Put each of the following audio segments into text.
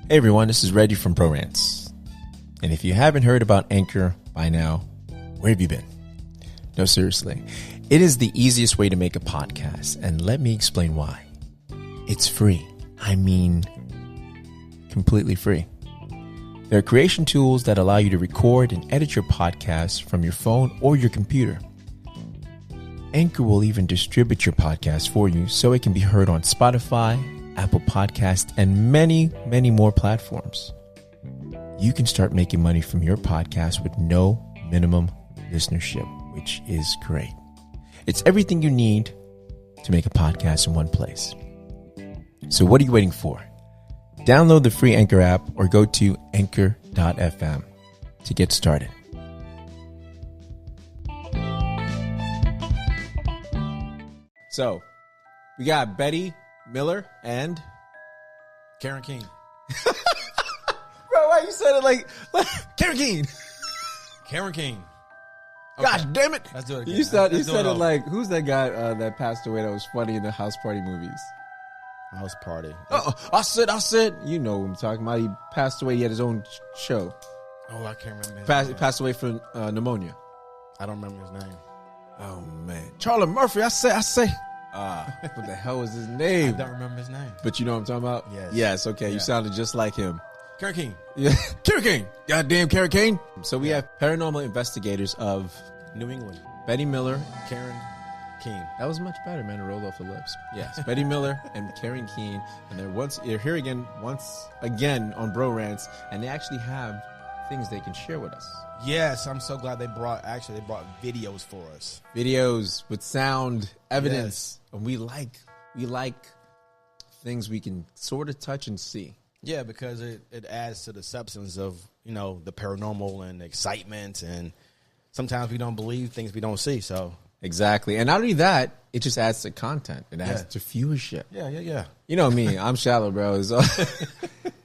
Hey everyone, this is Reggie from Bro-RantZ. And if you haven't heard about Anchor by now, where have you been? No, seriously. It is the easiest way to make a podcast, and let me explain why. It's free. I mean, completely free. There are creation tools that allow you to record and edit your podcast from your phone or your computer. Anchor will even distribute your podcast for you so it can be heard on Spotify, Apple Podcasts, and many, many more platforms. You can start making money from your podcast with no minimum listenership, which is great. It's everything you need to make a podcast in one place. So what are you waiting for? Download the free Anchor app or go to anchor.fm to get started. So, we got Betty Miller and Karen Keene. Bro, why you said it like Karen Keene? Karen Keene. Okay. Gosh damn it. Let's do it again. You said it like, who's that guy that passed away that was funny in the house party movies? House party. Oh, I said. You know what I'm talking about. He passed away. He had his own show. Oh, I can't remember his name. Passed away from pneumonia. I don't remember his name. Oh, man. Charlie Murphy, I say. What the hell was his name? I don't remember his name. But you know what I'm talking about? Yes. Yes, okay. Yeah. You sounded just like him. Karen Keene. Yeah. Karen Keene. Goddamn Karen Keene. So we have paranormal investigators of New England. Betty Miller. Karen Keene. That was much better, man. It rolled off the lips. Yes. Betty Miller and Karen Keene. And they're here again, once again on Bro-RantZ. And they actually have things they can share with us. Yes, I'm so glad they brought videos for us. Videos with sound, evidence. Yes. And we like things we can sort of touch and see. Yeah, because it adds to the substance of, the paranormal and excitement. And sometimes we don't believe things we don't see. So exactly. And not only that, it just adds to content. It adds to viewership. Yeah. You know me. I'm shallow, bro. So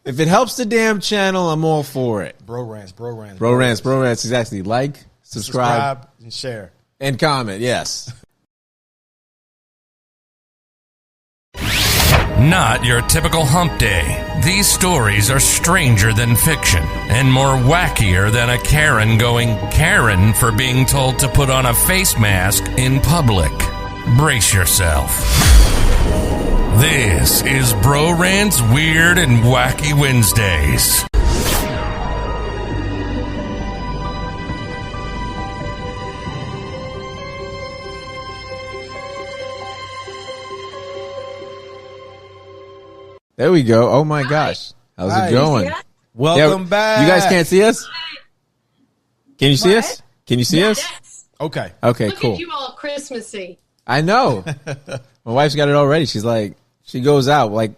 if it helps the damn channel, I'm all for it. Bro-RantZ. Exactly. Like, subscribe, and share. And comment. Yes. Not your typical hump day. These stories are stranger than fiction and more wackier than a Karen going Karen for being told to put on a face mask in public. Brace yourself. This is Bro-RantZ Weird and Wacky Wednesdays. There we go. Oh my gosh. How's it going? Welcome back. You guys can't see us? Can you see us? Can you see us? Yes. Okay. Okay, Look cool. at you all Christmassy. I know. My wife's got it already. She's like, she goes out like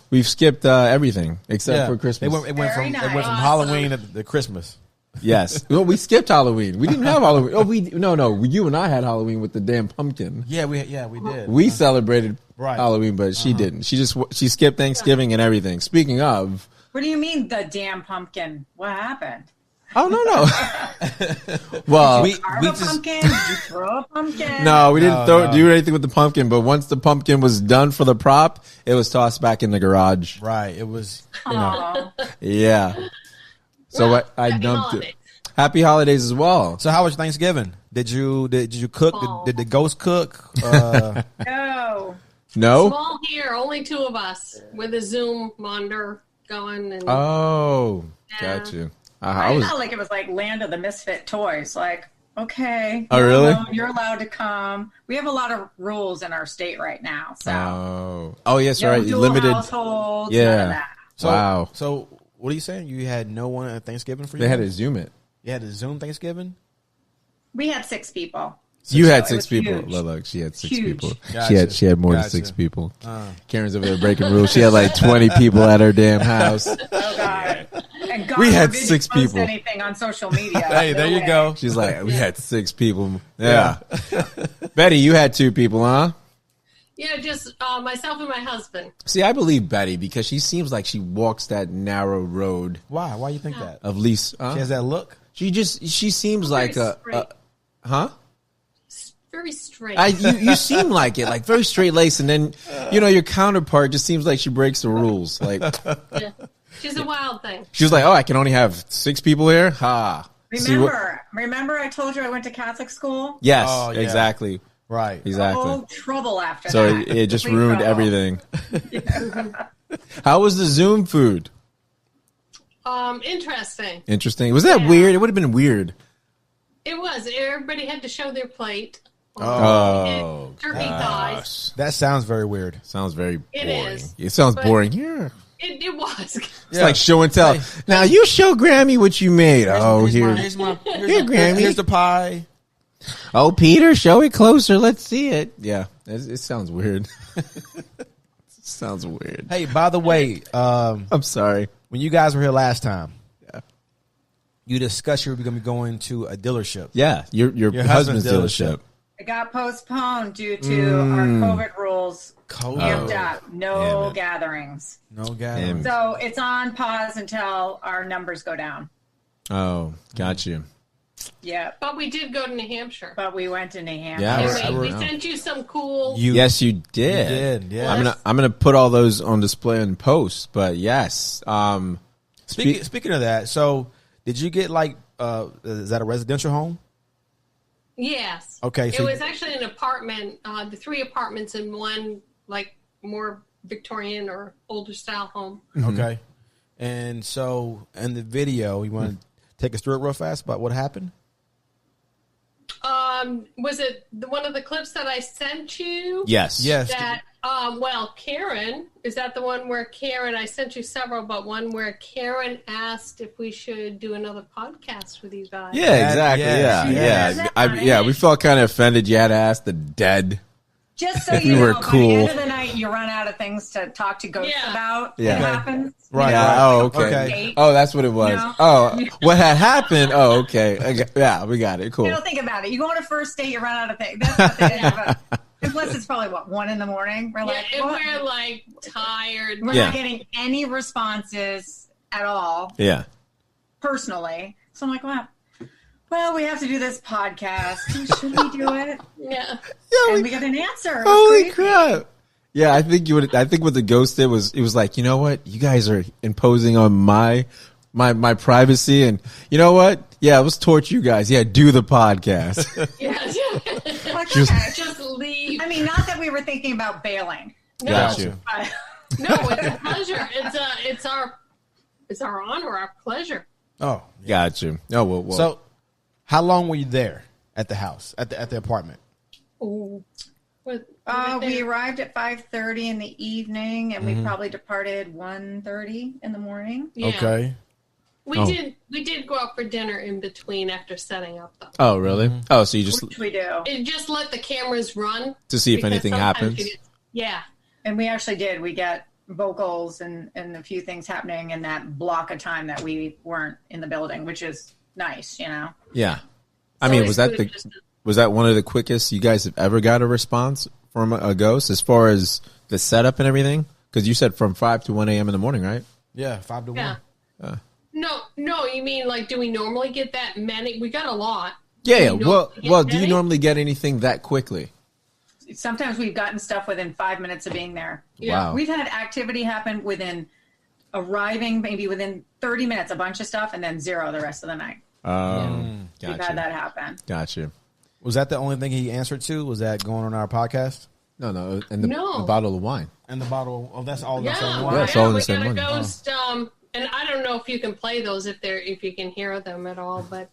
we've skipped everything except for Christmas. It went from Very nice. Halloween to Christmas. Yes. Well, we skipped Halloween. We didn't have Halloween. Oh, no. You and I had Halloween with the damn pumpkin. Yeah, we did. We celebrated Right. Halloween, but she didn't. She skipped Thanksgiving and everything. Speaking of, What do you mean the damn pumpkin? What happened? oh no. Well, Carve a pumpkin? Did you throw a pumpkin? no, we didn't do anything with the pumpkin. But once the pumpkin was done for the prop, it was tossed back in the garage. Right. It was. Aw. Yeah. So Well, I happy dumped holidays. it. Happy holidays as well. So how was Thanksgiving? Did you cook? Oh. Did the ghost cook? No. No. Small here, only two of us with a Zoom monitor going. And Oh, Yeah. got you. I felt like it was like Land of the Misfit Toys. Like, okay. Oh, really? You're allowed to come. We have a lot of rules in our state right now. So, Oh, yes, no right. dual Limited. households, Yeah. none of that. Wow. So what are you saying? You had no one at Thanksgiving for you? They had to Zoom it. You had a Zoom Thanksgiving? We had 6 people. You had It 6 was people. huge. Look, she had 6 Huge. people. Gotcha. She had more than Gotcha. 6 people. Karen's over there breaking rules. She had like 20 people at her damn house. Oh, God. And God We had forbid you 6 post people. anything on social media. Hey, there No you way. go. She's like, we had 6 people. Yeah. Betty, you had 2 people, huh? yeah, just myself and my husband. See, I believe Betty because she seems like she walks that narrow road Why? Why you think that? of least. She has that look. She seems like Very a straight. huh? Very straight. You seem like it, like very straight laced, and then your counterpart just seems like she breaks the rules. Like, Yeah. She's a wild thing. She was like, "Oh, I can only have 6 people here." Ha. Remember I told you I went to Catholic school? Yes, Oh, yeah. Exactly. Right. Exactly. Oh, trouble after So that. it just Complete ruined trouble. everything. How was the Zoom food? Interesting. Interesting. Was that Yeah. weird? It would have been weird. It was. Everybody had to show their plate. Oh, Turkey thighs. That sounds very weird. Sounds very It boring. is, It sounds but- boring. Yeah. It was. It's like show and tell. Now you show Grammy what you made. Here's Here, Grammy. Here's the pie. Oh, Peter, show it closer. Let's see it. Yeah, it sounds weird. Sounds weird. Hey, by the way, I'm sorry. when you guys were here last time, you discussed you were going to be going to a dealership. Yeah, your husband's husband's dealership. It got postponed due to our COVID rules amped up. Damn No it. gatherings. No gathering. So it's on pause until our numbers go down. Oh, got you. Yeah. But we did go to New Hampshire. But we went to New Hampshire. Yeah, And we I- sent you some cool. Yes, you did. Yeah. I'm gonna put all those on display in post. But yes, Speaking of that, so did you get like is that a residential home? Yes. Okay, so it was actually an apartment, the 3 apartments in one, like, more Victorian or older style home. Okay. And so in the video, you want to take us through it real fast about what happened? Was it one of the clips that I sent you? yes, Yes. That, Karen, is that the one where Karen, I sent you several, but one where Karen asked if we should do another podcast with you guys. Yeah, exactly. Yes, Yeah. We felt kind of offended. You had to ask the dead. Just so If you we know, were by the cool. end of the night, you run out of things to talk to ghosts Yeah. about. Yeah. It happens. Right. Yeah. right. Oh, okay. Okay. Oh, that's what it was. No. Oh, what had happened? Oh, okay. Yeah, we got it. Cool. You don't think about it. You go on a first date, you run out of things. That's not the end of it. And plus, it's probably, 1 in the morning? We're Yeah, like, and what? we're like tired. We're Yeah. not getting any responses at all, Yeah. personally. So I'm like, well, we have to do this podcast. Should we do it? Yeah. And we got an answer. It was Holy crazy. crap! Yeah, I think what the ghost did was it was like, you know what, you guys are imposing on my privacy, and you know what? Yeah, let's torch you guys. Yeah, do the podcast. Yes. Like, okay. Just leave. I mean, not that we were thinking about bailing. No, Got you. But no, it's a pleasure. It's our honor, our pleasure. Oh. Got you. Oh well. So how long were you there at the house, at the apartment? Oh, we arrived at 5:30 in the evening, and we probably departed 1:30 in the morning. yeah. Okay. We did go out for dinner in between after setting up though. Oh really? Oh, so you just Which we do. It just let the cameras run to see if because anything sometimes happens. you get- yeah. And we actually did. We get vocals and a few things happening in that block of time that we weren't in the building, which is nice, you know. Yeah. I So mean, it's good just to- was that one of the quickest you guys have ever got a response from a ghost as far as the setup and everything? Because you said from 5 to 1 a.m. in the morning, right? Yeah, 5 to 1. Yeah. No, you mean like, do we normally get that many? We got a lot. Yeah. Do we Well, normally get do you many? normally get anything that quickly? Sometimes we've gotten stuff within 5 minutes of being there. Wow. We've had activity happen within arriving, maybe within 30 minutes, a bunch of stuff, and then 0 the rest of the night. Gotcha. We've had that happen. Gotcha. Was that the only thing he answered to? Was that going on our podcast? No, and the No. bottle of wine. And the bottle. Oh, that's all. That's Yeah, all. Yeah, it's all in the we same got a one. ghost. And I don't know if you can play those if you can hear them at all, but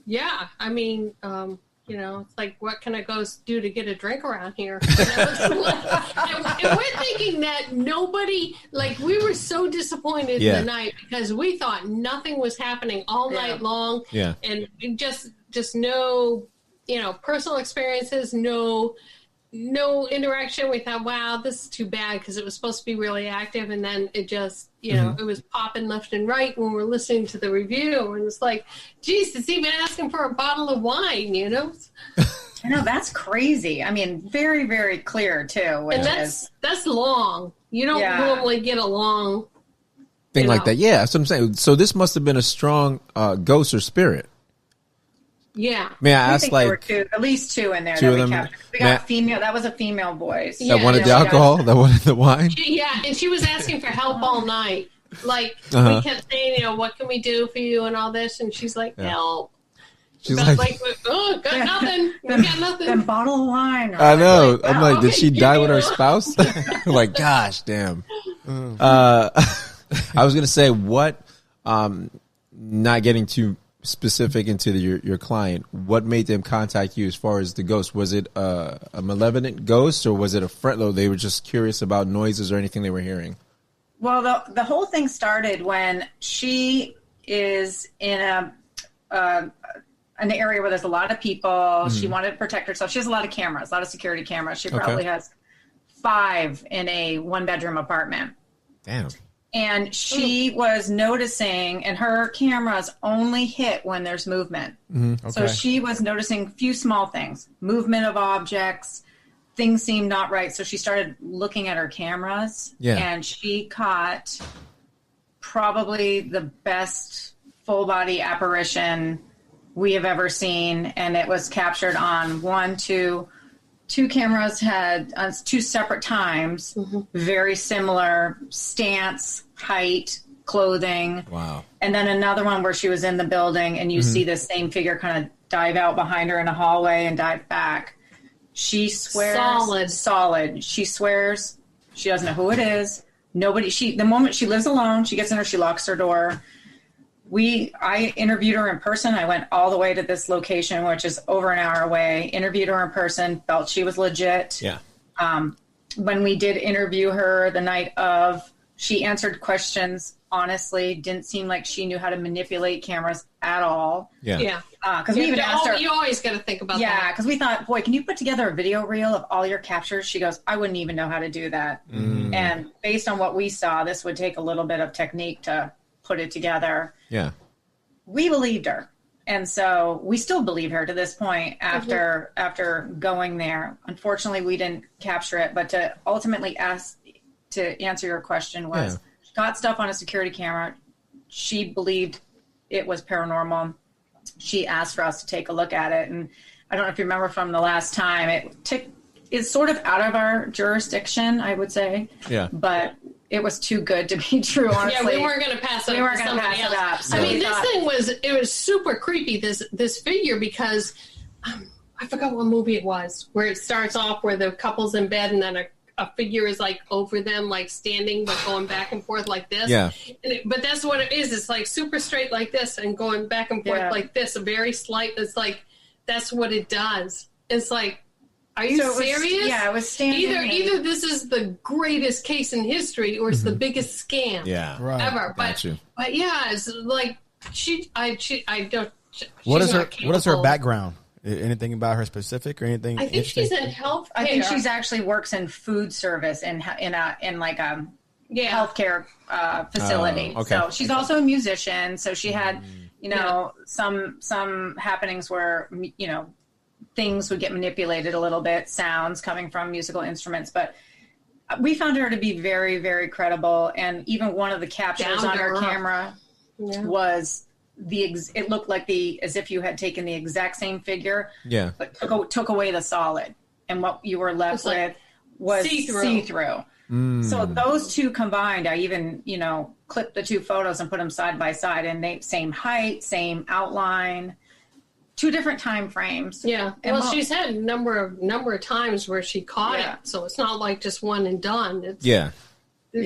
yeah, I mean, it's like, what can a ghost do to get a drink around here? And we're thinking that nobody, like, we were so disappointed Yeah. in the night because we thought nothing was happening all night long. Yeah. And just no, personal experiences, no interaction. We thought, wow, this is too bad because it was supposed to be really active, and then it just, it was popping left and right when we're listening to the review, and it's like, geez, it's even asking for a bottle of wine, I know, that's crazy. I mean, very, very clear, too. Which and is, that's long. You don't Yeah. normally get a long Thing like know. that. Yeah, that's what I'm saying. So this must have been a strong ghost or spirit. yeah. May I I ask, think there were like, at least 2 in there two that of we them? captured. We Matt- got female. That was a female voice. Yeah. that wanted the she alcohol, does. that wanted the wine? Yeah, and she was asking for help all night. like we kept saying, what can we do for you and all this, and she's like, no. She's got like got nothing. We got nothing. Then bottle of wine. I know. Like, I'm like, did she die with her you. spouse? Like, gosh, damn. I was gonna say what. Not getting too specific into your client. What made them contact you as far as the ghost? Was it a malevolent ghost, or was it a friend? Though they were just curious about noises or anything they were hearing. Well, the whole thing started when she is in an area where there's a lot of people. She wanted to protect herself. She has a lot of cameras, a lot of security cameras. She probably has 5 in a 1-bedroom apartment. Damn. And she was noticing, and her cameras only hit when there's movement. Okay. So she was noticing a few small things, movement of objects, things seemed not right. So she started looking at her cameras, and she caught probably the best full body apparition we have ever seen. And it was captured on two cameras had on 2 separate times, very similar stance, height, clothing. Wow. And then another one where she was in the building and you see the same figure kind of dive out behind her in a hallway and dive back. She swears solid. She swears she doesn't know who it is. The moment she lives alone, she gets in there, she locks her door. I interviewed her in person. I went all the way to this location, which is over an hour away, interviewed her in person, felt she was legit. Yeah. When we did interview her the night of, she answered questions honestly, didn't seem like she knew how to manipulate cameras at all. Yeah. Because we even asked her. You always got to think about that. Yeah, because we thought, boy, can you put together a video reel of all your captures? She goes, I wouldn't even know how to do that. And based on what we saw, this would take a little bit of technique to put it together. Yeah. We believed her. And so we still believe her to this point after going there. Unfortunately, we didn't capture it, but to ultimately answer your question was, got stuff on a security camera. She believed it was paranormal. She asked for us to take a look at it. And I don't know if you remember from the last time, it's sort of out of our jurisdiction, I would say. Yeah. But it was too good to be true, honestly. Yeah, we weren't going to pass it up. We weren't going to pass it up. So I mean, it was super creepy, this figure, because I forgot what movie it was, where it starts off where the couple's in bed and then a figure is like over them, like standing, but going back and forth like this. Yeah. But that's what it is. It's like super straight like this and going back and forth like this, a very slight. It's like, that's what it does. It's like, are you serious? It was standing. Either this is the greatest case in history or it's the biggest scam ever. Got you. But yeah, it's like I don't. What is her background? Anything about her specific or anything? I think she's in healthcare. I think she's actually works in food service in like a healthcare facility. Okay. So she's also a musician. So she had some happenings where things would get manipulated a little bit, sounds coming from musical instruments, but we found her to be very, very credible. And even one of the captures on her camera was it looked like as if you had taken the exact same figure, but took away the solid, and what you were left with was see-through. So those two combined, I even clipped the 2 photos and put them side by side, and they same height, same outline. 2 different time frames. Yeah. And she's had a number of times where she caught it. So it's not like just one and done. It's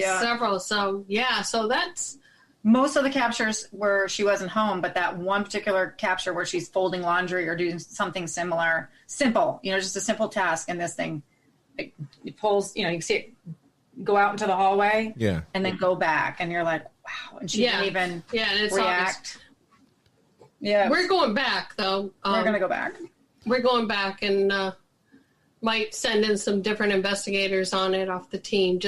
several. So so that's most of the captures where she wasn't home, but that one particular capture where she's folding laundry or doing something simple, just a simple task. And this thing, it pulls, you can see it go out into the hallway and then go back. And you're like, wow. And she didn't even react. Yeah, we're going back though. We're going to go back. We're going back and might send in some different investigators on it off the team,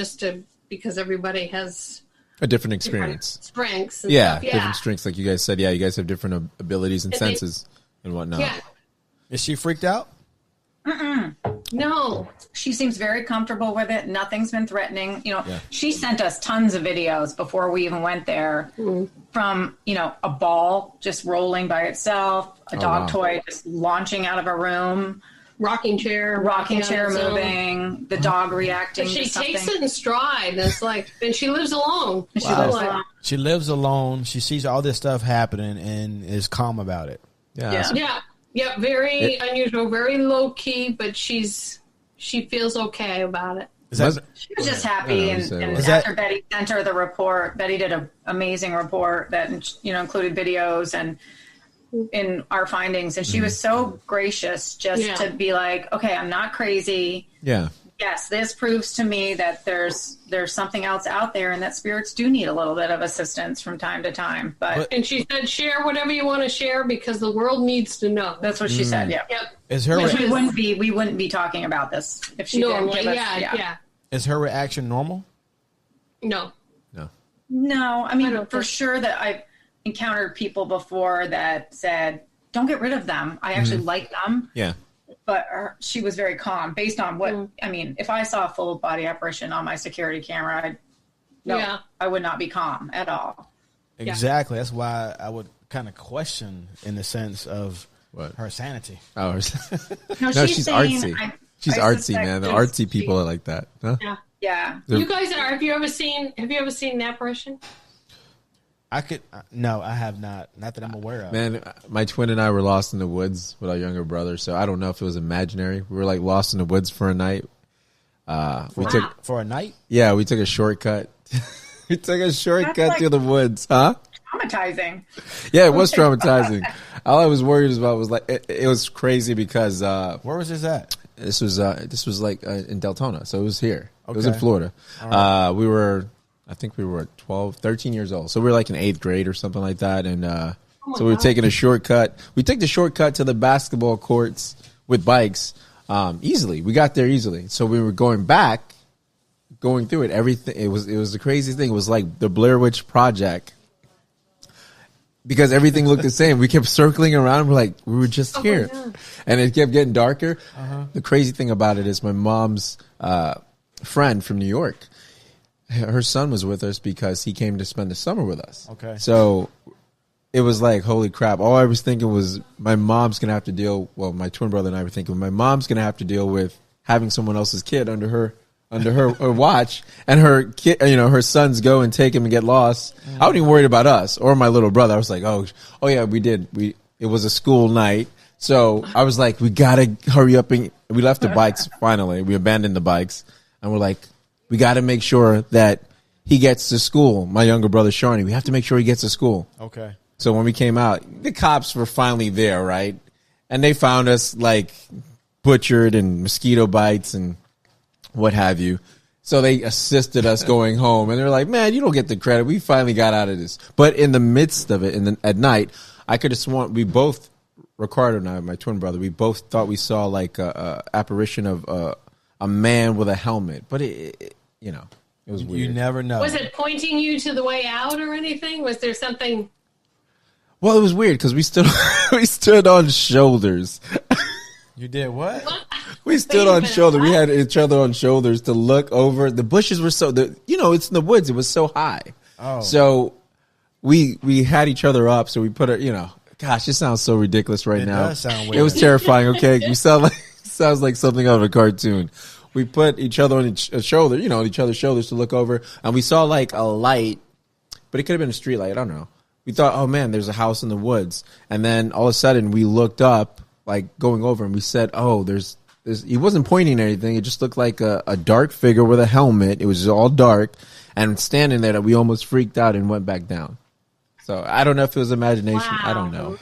because everybody has a different experience, strengths. And stuff. Yeah, different strengths, like you guys said. Yeah, you guys have different abilities and senses and whatnot. Yeah. Is she freaked out? No, she seems very comfortable with it. Nothing's been threatening. She sent us tons of videos before we even went there from, a ball just rolling by itself, a dog toy just launching out of a room, rocking chair moving, the dog reacting. But she to something. takes it in stride. And it's like, and she lives alone. She lives alone. She sees all this stuff happening and is calm about it. Yeah. Very unusual, very low key, but she feels okay about it. She was just happy, and after Betty sent her the report, Betty did an amazing report that included videos and in our findings, and she was so gracious just to be like, okay, I'm not crazy. Yeah. Yes, this proves to me that there's something else out there, and that spirits do need a little bit of assistance from time to time. And she said, share whatever you want to share because the world needs to know. That's what she said. Yeah. Yep. Is her we wouldn't be talking about this if she didn't give us. Yeah. Is her reaction normal? No. I mean, for sure that I've encountered people before that said, "Don't get rid of them. I actually like them." Yeah. But she was very calm based on what, I mean, if I saw a full body apparition on my security camera, I would not be calm at all. Exactly. That's why I would kind of question in the sense of her sanity. Oh, no, she's artsy. She's artsy, man. The artsy people are like that. Huh? Yeah. You guys have you ever seen an apparition? No, I have not. Not that I'm aware of. Man, my twin and I were lost in the woods with our younger brother, so I don't know if it was imaginary. We were like lost in the woods for a night. For a night? Yeah, we took a shortcut. We took a shortcut through the woods, huh? Traumatizing. Yeah, it was traumatizing. All I was worried about was like it was crazy because where was this at? This was like in Deltona, so it was here. Okay. It was in Florida. Right. I think we were 12, 13 years old. So we were like in 8th grade or something like that. And so we were taking a shortcut. We took the shortcut to the basketball courts with bikes easily. We got there easily. So we were going through it. Everything. It was the craziest thing. It was like the Blair Witch Project. Because everything looked the same. We kept circling around. We're like, we were just here. And it kept getting darker. The crazy thing about it is my mom's friend from New York, her son was with us because he came to spend the summer with us. Okay. So it was like, holy crap. All I was thinking was my mom's going to have to deal, my twin brother and I were thinking, my mom's going to have to deal with having someone else's kid under her watch, and her kid, her sons go and take him and get lost. I wasn't even worried about us or my little brother. I was like, oh yeah, we did. It was a school night. So I was like, we got to hurry up. And we left the bikes finally. We abandoned the bikes and we're like, we got to make sure that he gets to school. My younger brother, Shawnee, we have to make sure he gets to school. Okay. So when we came out, the cops were finally there, right? And they found us like butchered and mosquito bites and what have you. So they assisted us going home. And they're like, man, you don't get the credit. We finally got out of this. But in the midst of it, at night, I could have sworn we both, Ricardo and I, my twin brother, we both thought we saw like a apparition of a man with a helmet. But it was weird. You never know. Was it pointing you to the way out or anything? Was there something? Well, it was weird because we stood on shoulders. You did what? We stood on shoulders. We had each other on shoulders to look over. The bushes were it's in the woods. It was so high. Oh. So we had each other up. So we put it, gosh, it sounds so ridiculous right now. It does sound weird. It was terrifying. Okay. You sounds like something out of a cartoon. We put each other on each shoulder, on each other's shoulders to look over. And we saw like a light, but it could have been a street light. I don't know. We thought, oh man, there's a house in the woods. And then all of a sudden we looked up, like going over, and we said, oh, there's he wasn't pointing at anything. It just looked like a dark figure with a helmet. It was all dark and standing there that we almost freaked out and went back down. So I don't know if it was imagination. Wow. I don't know.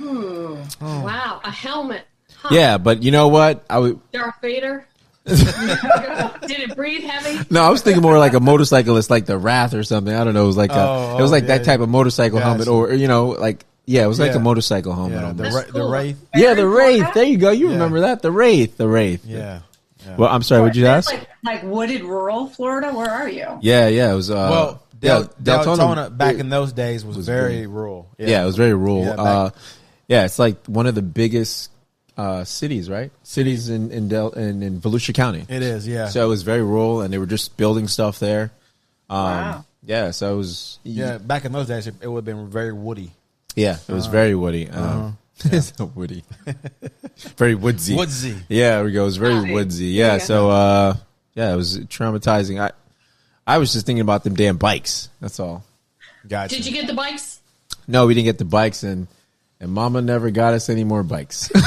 Oh. Wow. A helmet. Huh. Yeah. But you know what? Darth Vader. Did it breathe heavy? No, I was thinking more like a motorcyclist, like the Wrath or something. I don't know. It was like that type of motorcycle helmet, or it was like a motorcycle helmet. Yeah, the Wraith. Yeah, the Wraith. There you go. You remember that? The Wraith. Yeah. Well, I'm sorry. What'd you ask? Like wooded rural Florida. Where are you? Yeah. It was. Deltona back in those days was very rural. Yeah, it was very rural. Yeah, it's like one of the biggest cities, right? Cities in Volusia County. It is, yeah. So it was very rural, and they were just building stuff there. Wow. Yeah, so it was. Yeah, back in those days, it would have been very woody. Yeah, it was very woody. It's so woody. Very woodsy. Woodsy. Yeah, there we go. It was very woodsy. Yeah, so it was traumatizing. I was just thinking about them damn bikes. That's all. Gotcha. Did you get the bikes? No, we didn't get the bikes, and Mama never got us any more bikes. It's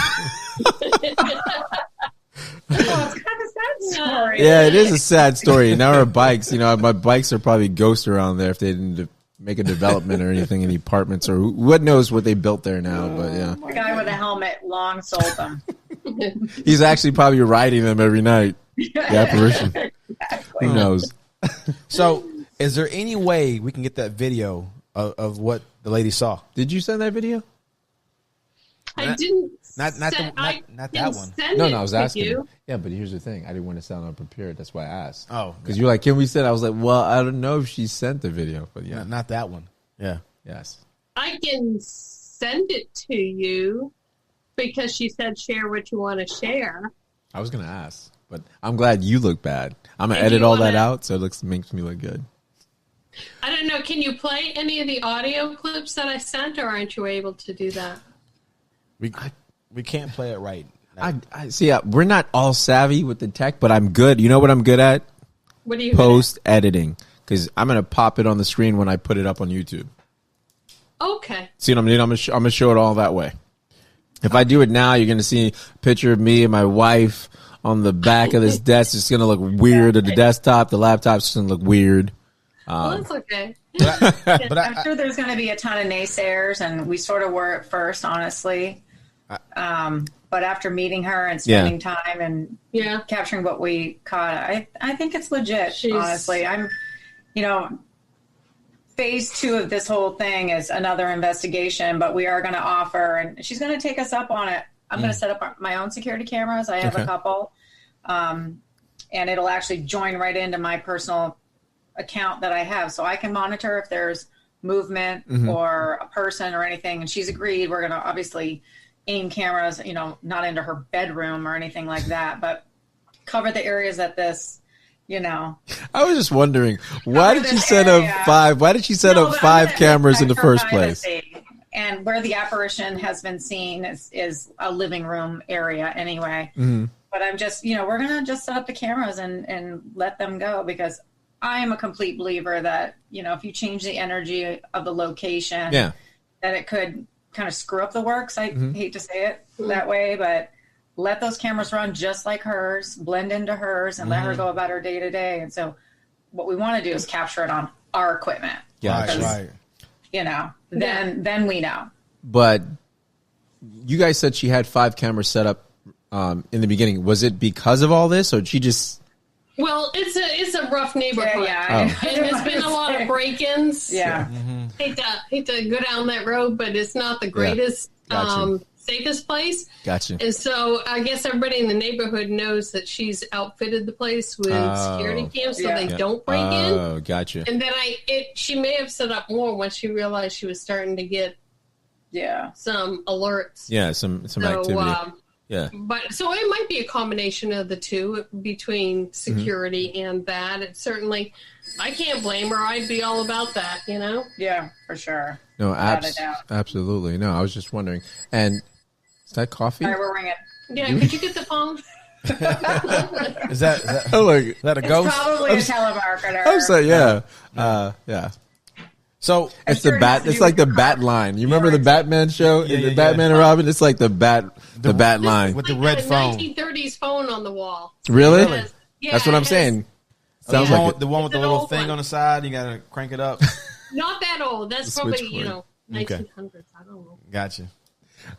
kind of a sad story. Yeah, it is a sad story. Now our bikes, my bikes are probably ghosts around there if they didn't make a development or anything in the apartments, or what knows what they built there now. But yeah, The guy with a helmet long sold them. he's actually probably riding them every night. The apparition. Exactly. Who knows? So, is there any way we can get that video of what the lady saw? Did you send that video? I didn't. Not that one. No, I was asking. You. Yeah, but here's the thing. I didn't want to sound unprepared. That's why I asked. Oh, because you're like, can we send? I was like, well, I don't know if she sent the video, but yeah, not that one. Yeah. Yes. I can send it to you because she said share what you want to share. I was gonna ask, but I'm glad you look bad. I'm gonna edit all that out so it makes me look good. I don't know. Can you play any of the audio clips that I sent, or aren't you able to do that? We can't play it right. I see. We're not all savvy with the tech, but I'm good. You know what I'm good at? What do you post editing? Because I'm gonna pop it on the screen when I put it up on YouTube. Okay. See what I mean? I'm gonna show it all that way. If I do it now, you're gonna see a picture of me and my wife on the back of this desk. It's gonna look weird at the desktop. The laptop's gonna look weird. Well, that's okay. But I'm sure there's going to be a ton of naysayers, and we sort of were at first, honestly. But after meeting her and spending time and capturing what we caught, I think it's legit, honestly. I'm, phase 2 of this whole thing is another investigation, but we are going to offer, and she's going to take us up on it. I'm going to set up my own security cameras. I have a couple, and it'll actually join right into my personal account that I have, so I can monitor if there's movement or a person or anything. And she's agreed. We're going to obviously aim cameras, not into her bedroom or anything like that, but cover the areas that this, I was just wondering, why did she set up 5? Why did she set up 5 cameras in the first place? And where the apparition has been seen is a living room area anyway. But I'm just, we're going to just set up the cameras and let them go, because I am a complete believer that, if you change the energy of the location, that it could kind of screw up the works. I hate to say it that way, but let those cameras run just like hers, blend into hers, and let her go about her day to day. And so what we want to do is capture it on our equipment. Yeah, because, right. Then we know. But you guys said she had 5 cameras set up in the beginning. Was it because of all this, or did she just... Well, it's a rough neighborhood, and there's been a lot of break-ins. Yeah, hate to go down that road, but it's not the greatest, safest place. Gotcha. And so I guess everybody in the neighborhood knows that she's outfitted the place with security cams, so they don't break in. Oh, gotcha. And then she may have set up more once she realized she was starting to get some alerts. Yeah, some activity. But so it might be a combination of the two, between security and that. It certainly, I can't blame her. I'd be all about that, Yeah, for sure. No, absolutely. No, I was just wondering. And is that coffee? All right, we're ringing. Yeah, could you get the phone? Is that a ghost? It's probably a telemarketer. I was like, yeah. So it's the bat. It's like the bat line. You remember the Batman show? The Batman and Robin. It's like the bat line with the red phone. 1930s phone on the wall. Really? Yeah, that's what I'm saying. Sounds like the one with the little thing on the side. You gotta crank it up. Not that old. That's probably 1900s. I don't know. Gotcha.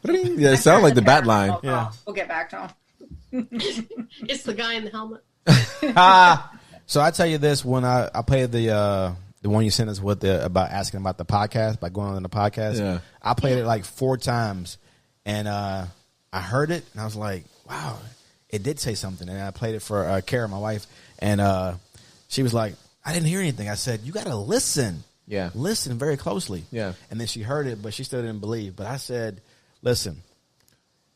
Yeah, it sounds like the bat line. Yeah, we'll get back to him. It's the guy in the helmet. So I tell you this: when I played the one you sent us with about asking about the podcast, by going on the podcast, I played it like 4 times, and I heard it, and I was like, wow, it did say something. And I played it for Kara, my wife, and she was like, I didn't hear anything. I said, you got to listen. Yeah. Listen very closely. Yeah. And then she heard it, but she still didn't believe. But I said, listen,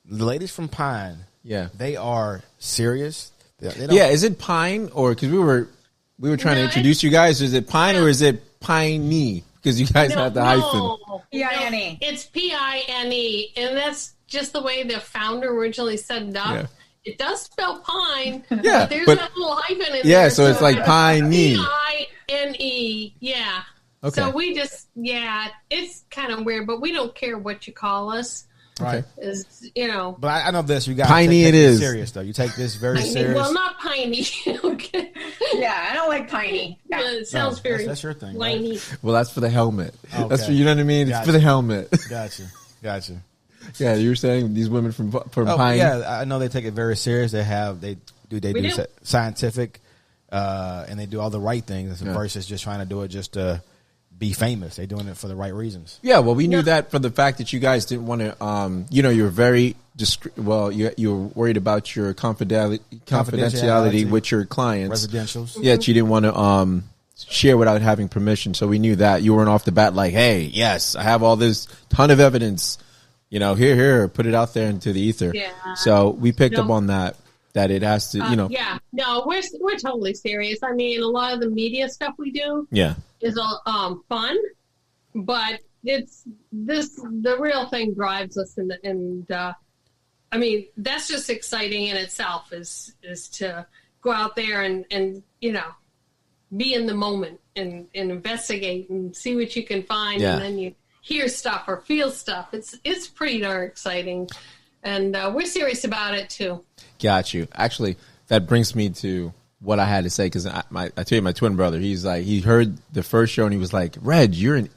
the ladies from Pine, they are serious. They don't, is it Pine, or because we were trying to introduce you guys, is it Pine or is it Piney? Because you guys have the hyphen. P-I-N-E. It's P-I-N-E, and that's just the way the founder originally set it up. Yeah. It does spell pine, Yeah, but there's but- that little hyphen in there. Yeah, so it's like Piney. P-I-N-E, yeah. Okay. So we just, it's kind of weird, but we don't care what you call us. Right. Is, you know. But I know this. You guys Piney take it this is. serious, though. You take this very Piney. serious. Well, not piney. Okay. Yeah, I don't like piney. Yeah, Yeah. it sounds No, very that's your thing, right? whiny. Well, that's for the helmet. Okay. That's for, you know what I mean? It's Gotcha. for the helmet. Gotcha. Yeah, you were saying these women from Oh, Pine. yeah, I know they take it very serious. They do do. scientific, and they do all the right things Yeah. versus just trying to do it just to be famous. They're doing it for the right reasons. Yeah, well, we knew that for the fact that you guys didn't want to, you were very discreet. Well, you were worried about your confidentiality with your clients. Residentials. Yeah, you didn't want to share without having permission. So we knew that you weren't off the bat like, hey, yes, I have all this ton of evidence. Here, put it out there into the ether. Yeah. So we picked up on that it has to, Yeah, no, we're totally serious. I mean, a lot of the media stuff we do Yeah. is fun, but the real thing drives us, and I mean, that's just exciting in itself is to go out there and be in the moment and investigate and see what you can find, Yeah. and then you hear stuff or feel stuff. It's pretty darn exciting, and we're serious about it too. Got you. Actually, that brings me to what I had to say because I tell you, my twin brother, he's like, he heard the first show and he was like, Reg, you're an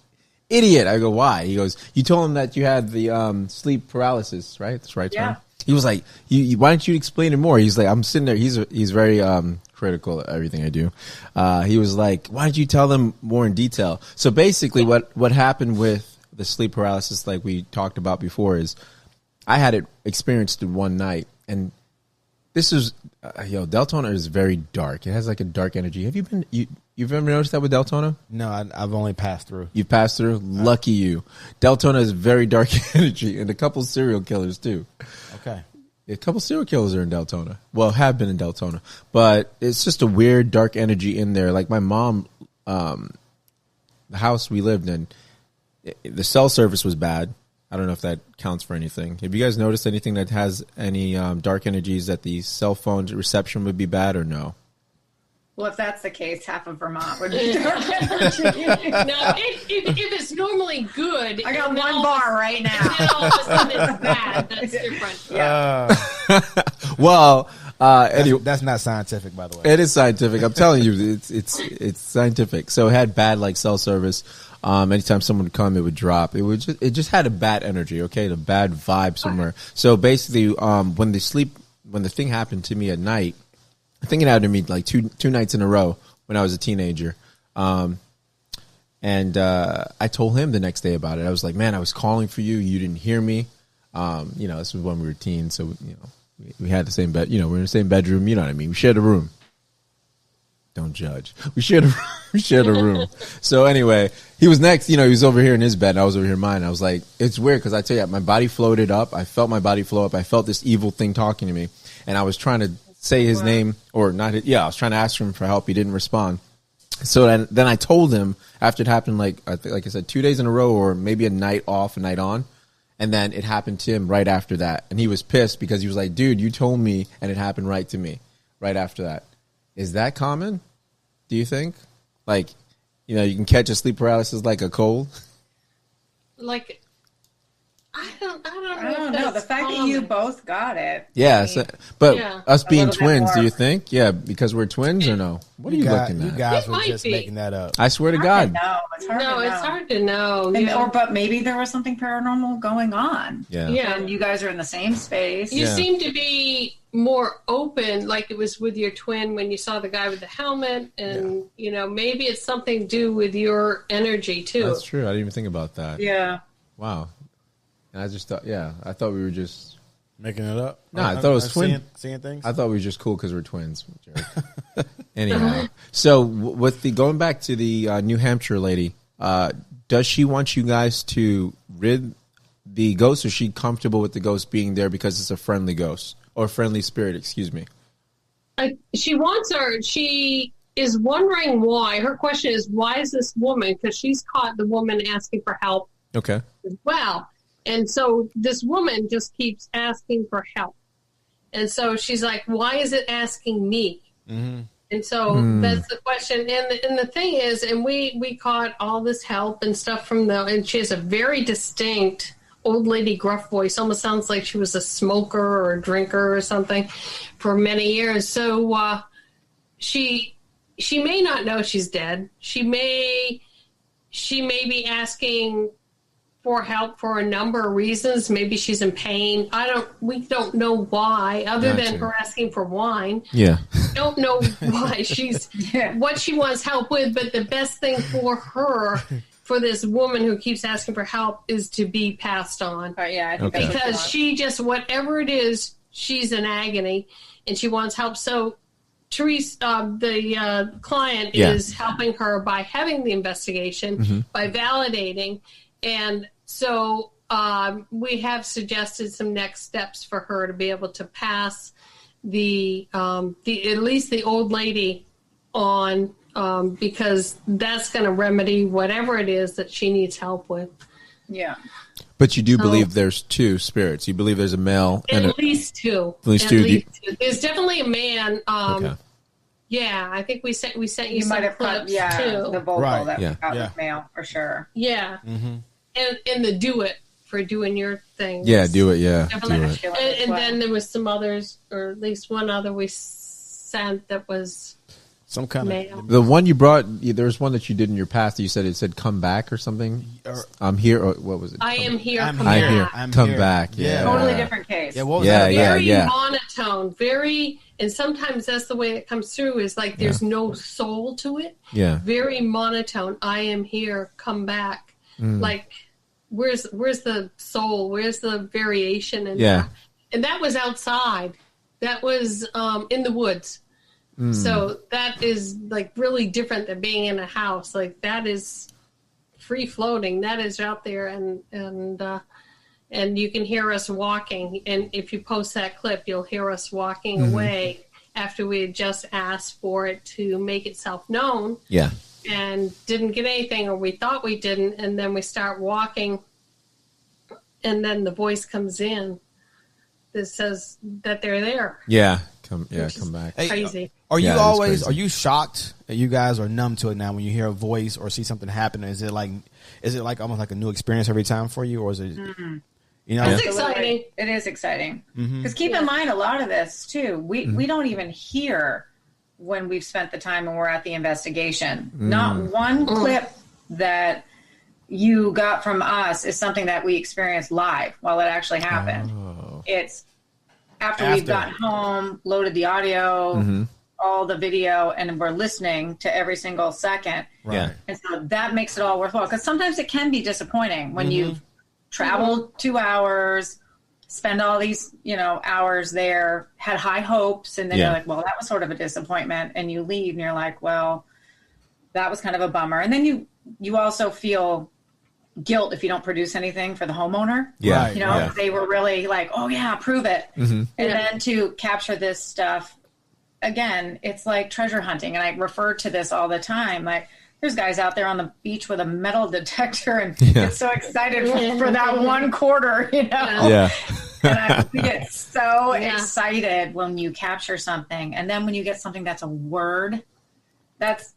idiot. I go, why? He goes, you told him that you had the sleep paralysis, right? That's right. Yeah. Tom? He was like, why don't you explain it more? He's like, I'm sitting there. He's very critical of everything I do. He was like, why don't you tell them more in detail? So basically, what happened with the sleep paralysis, like we talked about before, is I had it experienced in one night, and this is Deltona is very dark. It has like a dark energy. Have you been you've ever noticed that with Deltona? No, I've only passed through. You've passed through? Lucky you. Deltona is very dark energy, and a couple serial killers too. Okay. A couple serial killers are in Deltona. Well, have been in Deltona, but it's just a weird dark energy in there. Like my mom, the house we lived in, the cell service was bad. I don't know if that counts for anything. Have you guys noticed anything that has any dark energies that the cell phone reception would be bad or no? Well, if that's the case, half of Vermont would be dark energy. No, if it's normally good, I got and then one all bar right and then now. all of a sudden it's bad. That's different. Yeah. Well, anyway, That's not scientific, by the way. it is scientific. I'm telling you, it's scientific. So it had bad like cell service. Anytime someone would come, it would drop. It just had a bad energy. Okay, a bad vibe somewhere. So basically, when the thing happened to me at night, I think it happened to me like two nights in a row when I was a teenager. And I told him the next day about it. I was like, man, I was calling for you. You didn't hear me. This was when we were teens. So, we had the same bed, we were in the same bedroom. You know what I mean? We shared a room. Don't judge. We shared a room. So anyway, he was next, he was over here in his bed and I was over here in mine. I was like, it's weird. Cause I tell you, my body floated up. I felt my body flow up. I felt this evil thing talking to me and I was trying to say his name or not. I was trying to ask him for help. He didn't respond. So then I told him after it happened, like I said, 2 days in a row or maybe a night off, a night on. And then it happened to him right after that. And he was pissed because he was like, dude, you told me and it happened right to me right after that. Is that common? Do you think? Like, you can catch a sleep paralysis like a cold? Like, I don't I don't know. The fact that you both got it. Yeah, but Yeah. us being little bit twins, do more. you think? Yeah, because we're twins or no? What are you looking You at? guys It were might just be. making that up. I swear to Hard to God. know. It's hard to know. it's hard to know. And, but maybe there was something paranormal going on. Yeah. Yeah. And you guys are in the same space. You Yeah. seem to be more open, like it was with your twin when you saw the guy with the helmet, and maybe it's something to do with your energy too. That's true. I didn't even think about that. Yeah. Wow. And I just thought, I thought we were just, Making it up? No, I thought it was twin. Seeing things? I thought we were just cool because we're twins. Jerk. Anyhow, so with going back to the New Hampshire lady, does she want you guys to rid the ghost, or is she comfortable with the ghost being there because it's a friendly ghost or friendly spirit? Excuse me. She wants her. She is wondering why. Her question is, why is this woman? Because she's caught the woman asking for help Okay. as well. And so this woman just keeps asking for help. And so she's like, why is it asking me? Mm-hmm. And so that's the question. And the thing is, and we caught all this help and stuff and she has a very distinct old lady gruff voice. Almost sounds like she was a smoker or a drinker or something for many years. So she may not know she's dead. She may be asking for help for a number of reasons. Maybe she's in pain. We don't know why, other than her asking for wine. Yeah. Don't know why what she wants help with, but the best thing for her, for this woman who keeps asking for help, is to be passed on. I think because she just, whatever it is, she's in agony and she wants help. So Therese, the client, is helping her by having the investigation, by validating. And so we have suggested some next steps for her to be able to pass the at least the old lady on, because that's going to remedy whatever it is that she needs help with. Yeah. But you do believe there's two spirits. You believe there's a male and at least two. At least two. There's definitely a man. Okay. Yeah, I think we sent you some might have clips too. The vocal that we got was male for sure. Yeah. Mm-hmm. And the do it for doing your thing. Yeah, do it. Yeah, do it. And then there was some others, or at least one other we sent that was some kind male. of the one you brought. There was one that you did in your past. You said it said "come back" or something. I'm here. Or what was it? I am here. I'm come here. back. I'm come here. back. Yeah. Totally different case. Yeah. What was that? Very monotone. Very. And sometimes that's the way it comes through, is like there's no soul to it. Yeah. Very monotone. I am here. Come back. Like, where's the soul? Where's the variation? And that was outside. That was in the woods. So that is like really different than being in a house. Like, that is free floating. That is out there, and you can hear us walking. And if you post that clip, you'll hear us walking away after we had just asked for it to make itself known. Yeah. And didn't get anything, or we thought we didn't. And then we start walking, and then the voice comes in that says that they're there. Yeah. Come back. Hey, crazy. Are you shocked that you guys are numb to it now when you hear a voice or see something happen? Is it like almost like a new experience every time for you, or is it It's exciting. It is exciting. Because keep in mind, a lot of this too, we don't even hear when we've spent the time and we're at the investigation. Not one clip that you got from us is something that we experienced live while it actually happened. It's after we've gotten home, loaded the audio, all the video, and we're listening to every single second. Right. And so that makes it all worthwhile, because sometimes it can be disappointing when you've traveled 2 hours, spend all these, hours there, had high hopes, and then you're like, well, that was sort of a disappointment, and you leave and you're like, well, that was kind of a bummer. And then you also feel guilt if you don't produce anything for the homeowner. Yeah. They were really like, oh yeah, prove it. And then to capture this stuff, again, it's like treasure hunting. And I refer to this all the time. Like, there's guys out there on the beach with a metal detector and get so excited for that one quarter, Yeah. And we get so excited when you capture something. And then when you get something that's a word, that's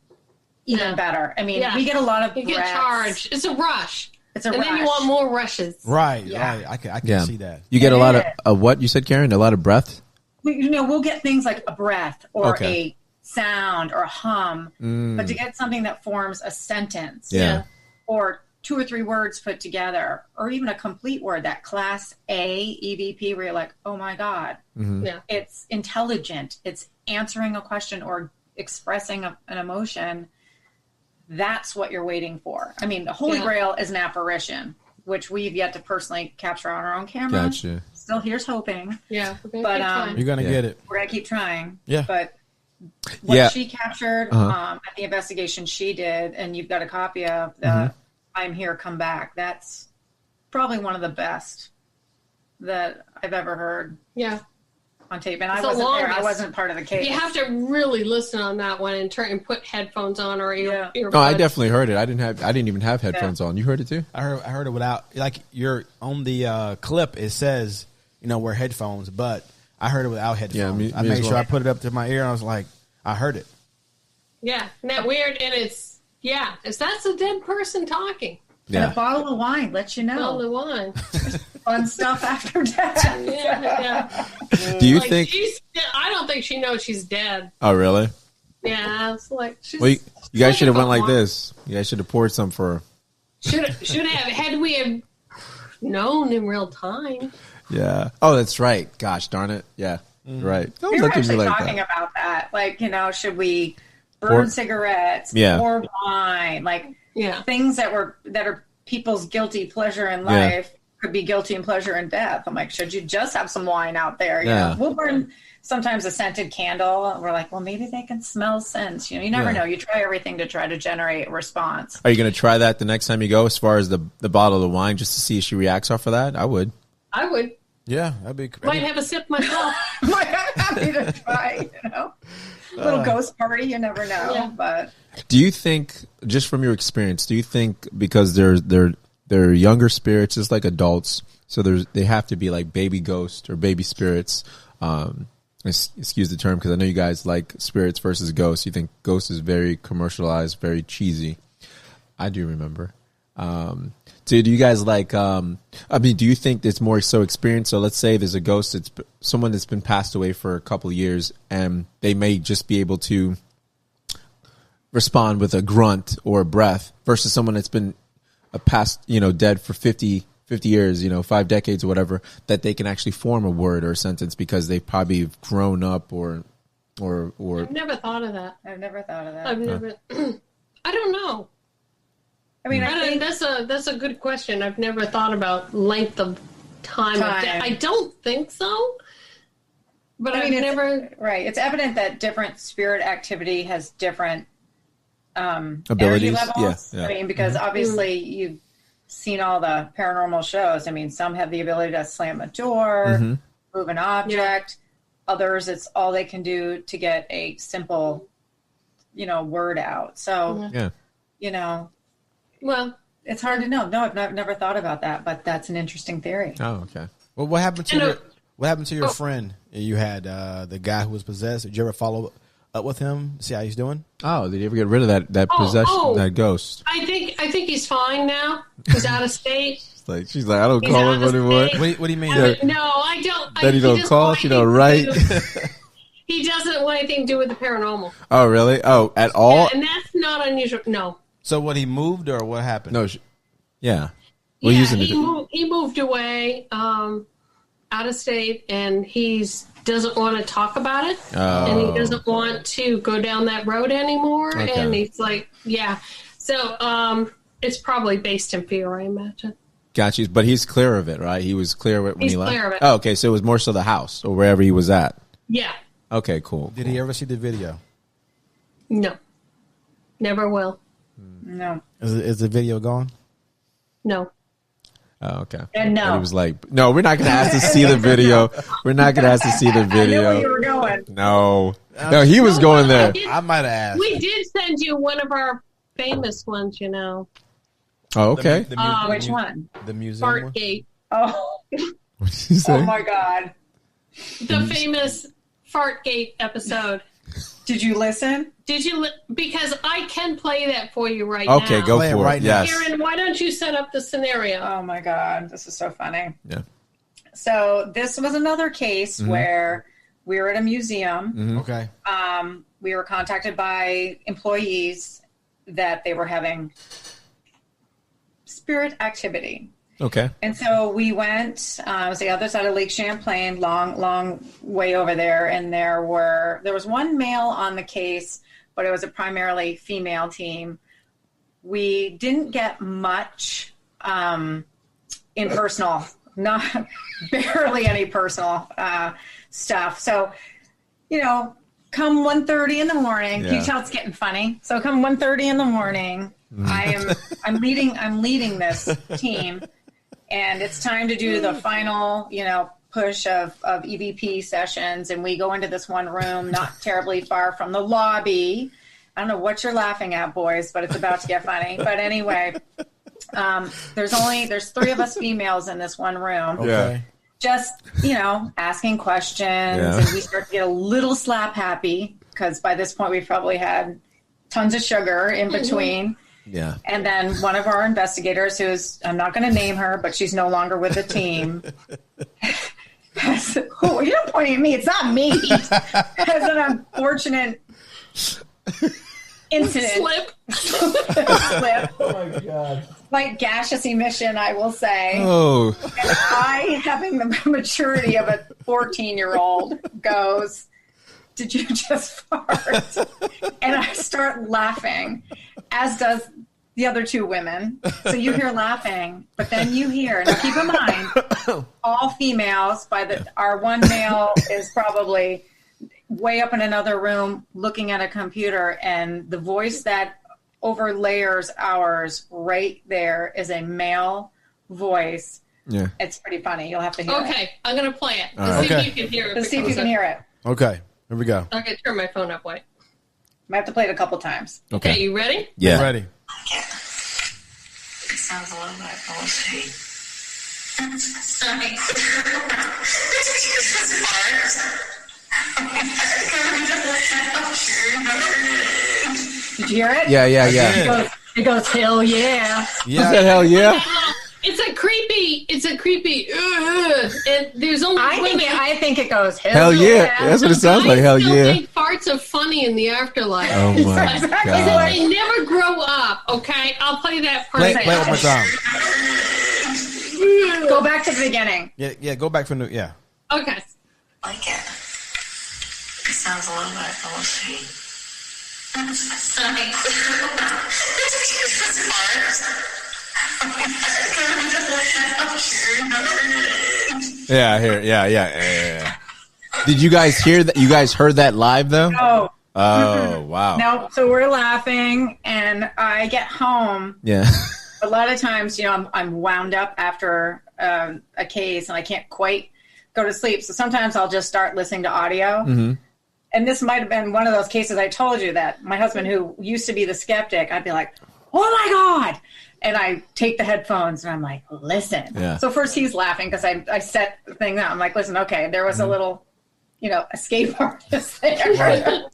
even better. I mean, we get a lot of you get charged. It's a rush. It's a rush. rush. And then you want more rushes. Right. I can see that. You get a lot of what you said, Karen? A lot of breath? We'll get things like a breath or a sound or a hum, but to get something that forms a sentence or 2 or 3 words put together, or even a complete word, that class A EVP where you're like, oh my God, it's intelligent, it's answering a question or expressing an emotion. That's what you're waiting for. I mean, the Holy Grail is an apparition, which we've yet to personally capture on our own camera. Gotcha. Still, here's hoping. Yeah, you're gonna get it. We're gonna keep trying. Yeah, but what she captured at the investigation she did, and you've got a copy of the "I'm Here, Come Back." That's probably one of the best that I've ever heard. Yeah. on tape, and I wasn't there. I wasn't part of the case. You have to really listen on that one and try and put headphones on or earbuds. No, I definitely heard it. I didn't even have headphones on. You heard it too? I heard it without, like, you're on the clip. It says, wear headphones, but I heard it without headphones. Me I made well. sure I put it up to my ear, and I was like, I heard it. Yeah, isn't that weird? And that's a dead person talking. Yeah. And a bottle of wine lets you know. Bottle of wine. Fun stuff after death. Yeah. Do you think? I don't think she knows she's dead. Oh, really? Yeah, it's like. Well, you guys should have went like this. You guys should have poured some for her. Should have. Had we have known in real time. Yeah. Oh, that's right. Gosh darn it. Yeah. Right. Don't We were look at me actually like talking that. about that. Like, should we burn cigarettes, pour wine, things that are people's guilty pleasure in life could be guilty and pleasure in death. I'm like, should you just have some wine out there? You know? We'll burn sometimes a scented candle. We're like, well, maybe they can smell scents. You never know. You try everything to try to generate a response. Are you going to try that the next time you go, as far as the bottle of wine, just to see if she reacts off of that? I would. Yeah, that'd be. Might have a sip myself. I'm happy to try. Little ghost party. You never know. Yeah. But do you think, just from your experience, do you think because they're younger spirits, just like adults, so they have to be like baby ghosts or baby spirits? Excuse the term, because I know you guys like spirits versus ghosts. You think ghosts is very commercialized, very cheesy. I do remember. Do you guys like, do you think it's more so experienced? So let's say there's a ghost, it's someone that's been passed away for a couple of years, and they may just be able to respond with a grunt or a breath, versus someone that's been past, dead for 50 years, 5 decades or whatever, that they can actually form a word or a sentence because they've probably grown up or. I've never thought of that. I've never thought of that. I don't know. I mean, that's a good question. I've never thought about length of time. Of death. I don't think so. But I've never. Right. It's evident that different spirit activity has different abilities. Energy levels. Yeah. I mean, because obviously you've seen all the paranormal shows. I mean, some have the ability to slam a door, move an object. Yeah. Others, it's all they can do to get a simple, word out. So, well, it's hard to know. No, I've never thought about that, but that's an interesting theory. Oh, okay. Well, what happened to your friend? You had the guy who was possessed. Did you ever follow up with him, see how he's doing? Oh, did you ever get rid of that possession, that ghost? I think he's fine now. He's out of state. She's like, I don't call him anymore. What do you mean? No, I don't. That he don't call, she don't write. He doesn't want anything to do with the paranormal. Oh, really? Oh, at all? Yeah, and that's not unusual. No. So what, he moved or what happened? No. Yeah. He moved away out of state, and he doesn't want to talk about it. And he doesn't want to go down that road anymore. Okay. And he's like, yeah. So it's probably based in fear, I imagine. Gotcha. But he's clear of it, right? He was clear of it when he left? He's clear of it. Oh, okay. So it was more so the house or wherever he was at. Yeah. Okay, cool. Did he ever see the video? No. Never will. No. Is the video gone? No. Oh, okay. And no. And he was like, no, we're not going to ask to see the video. We're not going to ask to see the video. I know where you were going. No, he was going there. I might have asked. We did send you one of our famous ones, Oh, okay. Which one? The museum one? Fartgate. Oh. What did you say? Oh, my God. The famous Fartgate episode. Did you listen? Did you? Because I can play that for you right now. Okay, go for it. Yes. Karen, why don't you set up the scenario? Oh, my God. This is so funny. Yeah. So this was another case where we were at a museum. Okay. We were contacted by employees that they were having spirit activity. Okay. And so we went, it was the other side of Lake Champlain, long way over there. And there was one male on the case, but it was a primarily female team. We didn't get much in personal, not barely any personal stuff. So, come 1:30 in the morning, you can tell it's getting funny. So come 1:30 in the morning, I'm leading this team. And it's time to do the final, push of EVP sessions, and we go into this one room not terribly far from the lobby. I don't know what you're laughing at, boys, but it's about to get funny. But anyway, there's 3 of us females in this one room. Okay. Just, asking questions, and we start to get a little slap happy because by this point we've probably had tons of sugar in between. Yeah. And then one of our investigators, I'm not going to name her, but she's no longer with the team. Oh, you're not pointing at me. It's not me. Has an unfortunate incident. Slip. Slip. Oh my God. Like gaseous emission, I will say. Oh. And I, having the maturity of a 14-year-old, goes, "Did you just fart?" And I start laughing, as does the other 2 women. So you hear laughing, but then you hear, and keep in mind, all females. Our one male is probably way up in another room looking at a computer, and the voice that overlayers ours right there is a male voice. Yeah. It's pretty funny. You'll have to hear it. Okay, I'm going to play it. Right. See if you can hear it. Let's see if you can hear it. Okay. Here we go. I'm going to turn my phone up. Wait. Might have to play it a couple times. Okay, you ready? Yeah. Ready. It sounds a little like OC. Did you hear it? Yeah. It goes, hell yeah. Yeah. That hell yeah. It's a creepy, and there's only I think it goes, Hell yeah. That's what it sounds like. Hell I still yeah. think farts are funny in the afterlife. Oh my Exactly. God. They never grow up, okay? I'll play that part. Play it one more time. Go back to the beginning. Yeah. Go back from the. Yeah. Okay. Like it. It sounds a little like OC. Yeah, I hear it. Yeah. Did you guys hear that? You guys heard that live though? No. Oh, wow. No. So we're laughing, and I get home. Yeah. A lot of times, I'm wound up after a case, and I can't quite go to sleep. So sometimes I'll just start listening to audio. Mm-hmm. And this might have been one of those cases I told you that my husband, who used to be the skeptic, I'd be like, "Oh my God." And I take the headphones and I'm like, "Listen." Yeah. So first he's laughing because I set the thing up. I'm like, "Listen, okay, there was a little, escape artist there." Right.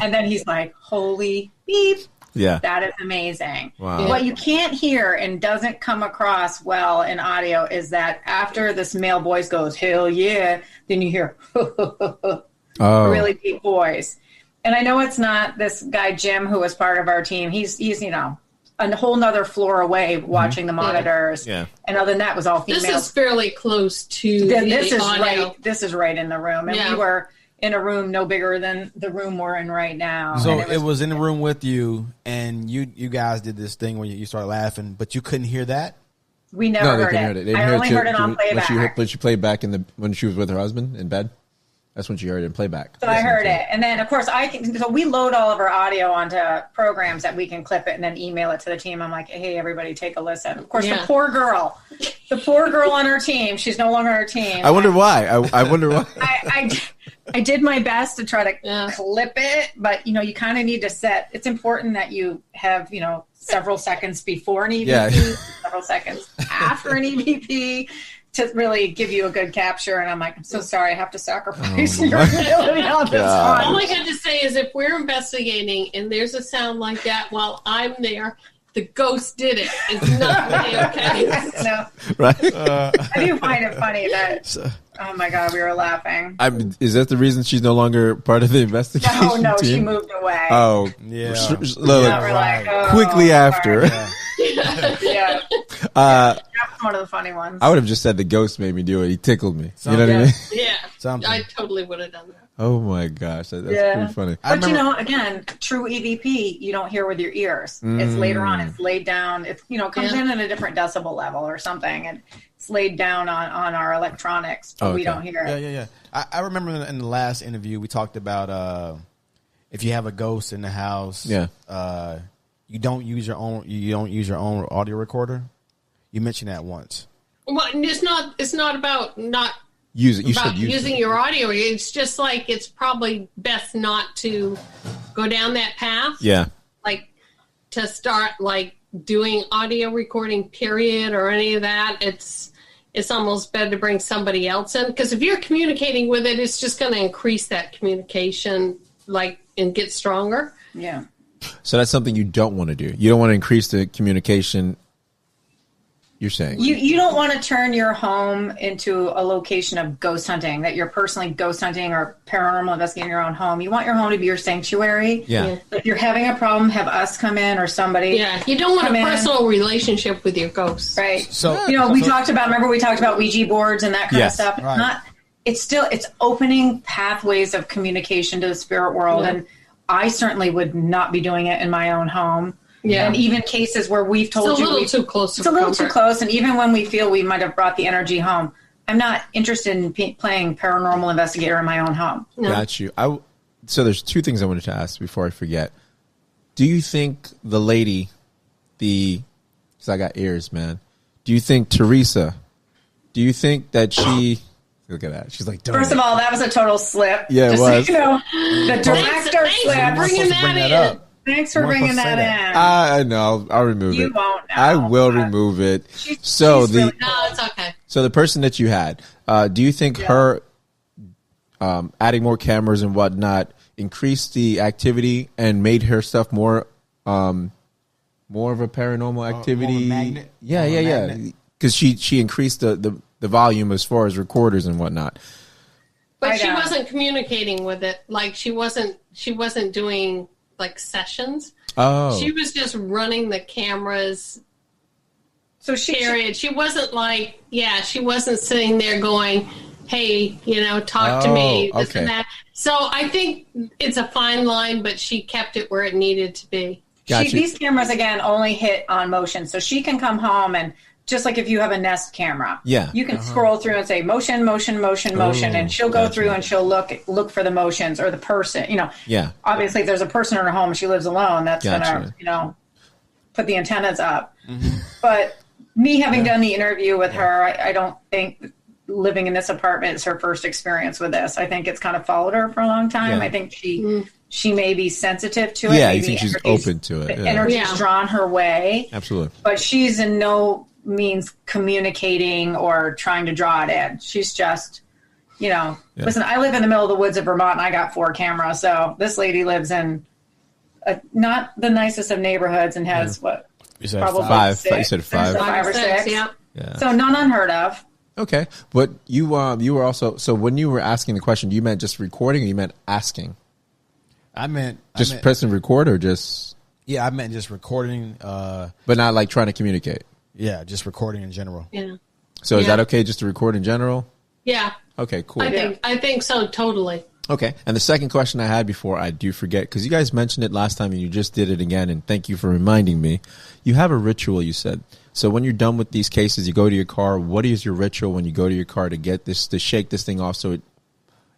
And then he's like, "Holy beep. Yeah. That is amazing." Wow. What you can't hear and doesn't come across well in audio is that after this male voice goes, "Hell yeah," then you hear a really deep voice. And I know it's not this guy, Jim, who was part of our team. He's a whole nother floor away watching the monitors. Yeah. And other than that, it was all females. This is fairly close to This the is audio. right. This is right in the room. And we were in a room no bigger than the room we're in right now. So it was in the room with you, and you guys did this thing where you started laughing, but you couldn't hear that? We never heard it. I only heard it on playback. When she played back when she was with her husband in bed. That's when she heard it in playback. So I heard it. And then, of course, so we load all of our audio onto programs that we can clip it and then email it to the team. I'm like, "Hey, everybody, take a listen." Of course, the poor girl on our team, she's no longer on our team. I wonder why. I wonder why. I did my best to try to clip it, but, you kind of need to set. It's important that you have, several seconds before an EVP, several seconds after an EVP, to really give you a good capture. And I'm like, "I'm so sorry, I have to sacrifice your ability on this one." All I had to say is if we're investigating and there's a sound like that while I'm there, the ghost did it. It's not really okay. No. Right? I do find it funny that, oh my God, we were laughing. Is that the reason she's no longer part of the investigation No, team? she moved away. Oh, Yeah. We're like, oh, quickly after. Yeah. That's one of the funny ones. I would have just said the ghost made me do it. He tickled me. You know what I mean? Yeah. Something. I totally would have done that. Oh my gosh, that's pretty funny. But again, true EVP, you don't hear with your ears. It's later on. It's laid down. It's comes in at a different decibel level or something, and it's laid down on our electronics, but we don't hear it. Yeah. I remember in the last interview we talked about if you have a ghost in the house, you don't use your own audio recorder. You mentioned that once. Well, it's not about not use it. You about should use using your audio. It's just like it's probably best not to go down that path. Yeah. Like to start like doing audio recording period or any of that. It's almost better to bring somebody else in, because if you're communicating with it, it's just going to increase that communication and get stronger. Yeah. So that's something you don't want to do. You don't want to increase the communication. You're saying you don't want to turn your home into a location of ghost hunting, that you're personally ghost hunting or paranormal investigating your own home. You want your home to be your sanctuary. Yeah. If you're having a problem, have us come in or somebody. Yeah. You don't want a personal relationship with your ghosts. Right. So we talked about Ouija boards and that kind of stuff. Right. It's opening pathways of communication to the spirit world. Yeah. And I certainly would not be doing it in my own home. Yeah. And even cases where we've told it's a little too close. It's a little too close. And even when we feel we might have brought the energy home, I'm not interested in playing paranormal investigator in my own home. No. Got you. So there's two things I wanted to ask before I forget. Do you think the lady, because I got ears, man. Do you think Teresa, do you think that she, look at that. She's like, first of all, that was a total slip. Yeah, it was. So the director slip. Thanks for bringing that in. Thanks for bringing that in. I know. I'll remove it. You won't know. I will remove it. No, it's okay. So the person that you had, do you think her adding more cameras and whatnot increased the activity and made her stuff more of a paranormal activity? More of a magnet? Yeah. Because she increased the volume as far as recorders and whatnot. But she wasn't communicating with it. Like she wasn't doing like sessions. Oh. She was just running the cameras. So period. She wasn't like, she wasn't sitting there going, hey, talk to me, this and that. So I think it's a fine line, but she kept it where it needed to be. These cameras, again, only hit on motion. So she can come home and, just like if you have a Nest camera, you can scroll through and say motion, motion, motion, motion, and she'll go through and she'll look for the motions or the person. Obviously, if there's a person in her home, she lives alone. That's gonna put the antennas up. Mm-hmm. But me having done the interview with her, I don't think living in this apartment is her first experience with this. I think it's kind of followed her for a long time. Yeah. I think she may be sensitive to it. Yeah, maybe you think she's open to it. The energy's drawn her way. Absolutely. But she's in no means communicating or trying to draw it in. She's just, listen, I live in the middle of the woods of Vermont and I got 4 cameras. So this lady lives in not the nicest of neighborhoods and has You said probably 5. 6. You said 5. 5 or 6. Yeah. So none unheard of. Okay. But you were also, so when you were asking the question, you meant just recording or you meant asking? I meant pressing record or just? Yeah, I meant just recording. But not like trying to communicate. Yeah, just recording in general. Yeah. So is that okay just to record in general? Yeah. Okay, cool. I think so, totally. Okay. And the second question I had before I do forget, because you guys mentioned it last time and you just did it again, and thank you for reminding me. You have a ritual, you said. So when you're done with these cases, you go to your car. What is your ritual when you go to your car to shake this thing off so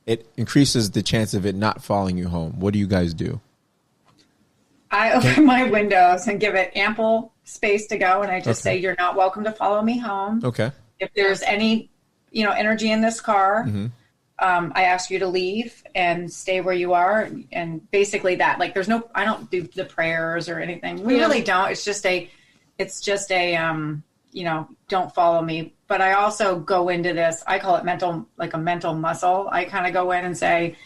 it increases the chance of it not following you home? What do you guys do? I open my windows and give it ample space to go, and I just say, "You're not welcome to follow me home." Okay. If there's any, energy in this car, I ask you to leave and stay where you are, and basically that. Like, I don't do the prayers or anything. We really don't. It's just a, don't follow me. But I also go into this. I call it a mental muscle. I kind of go in and say,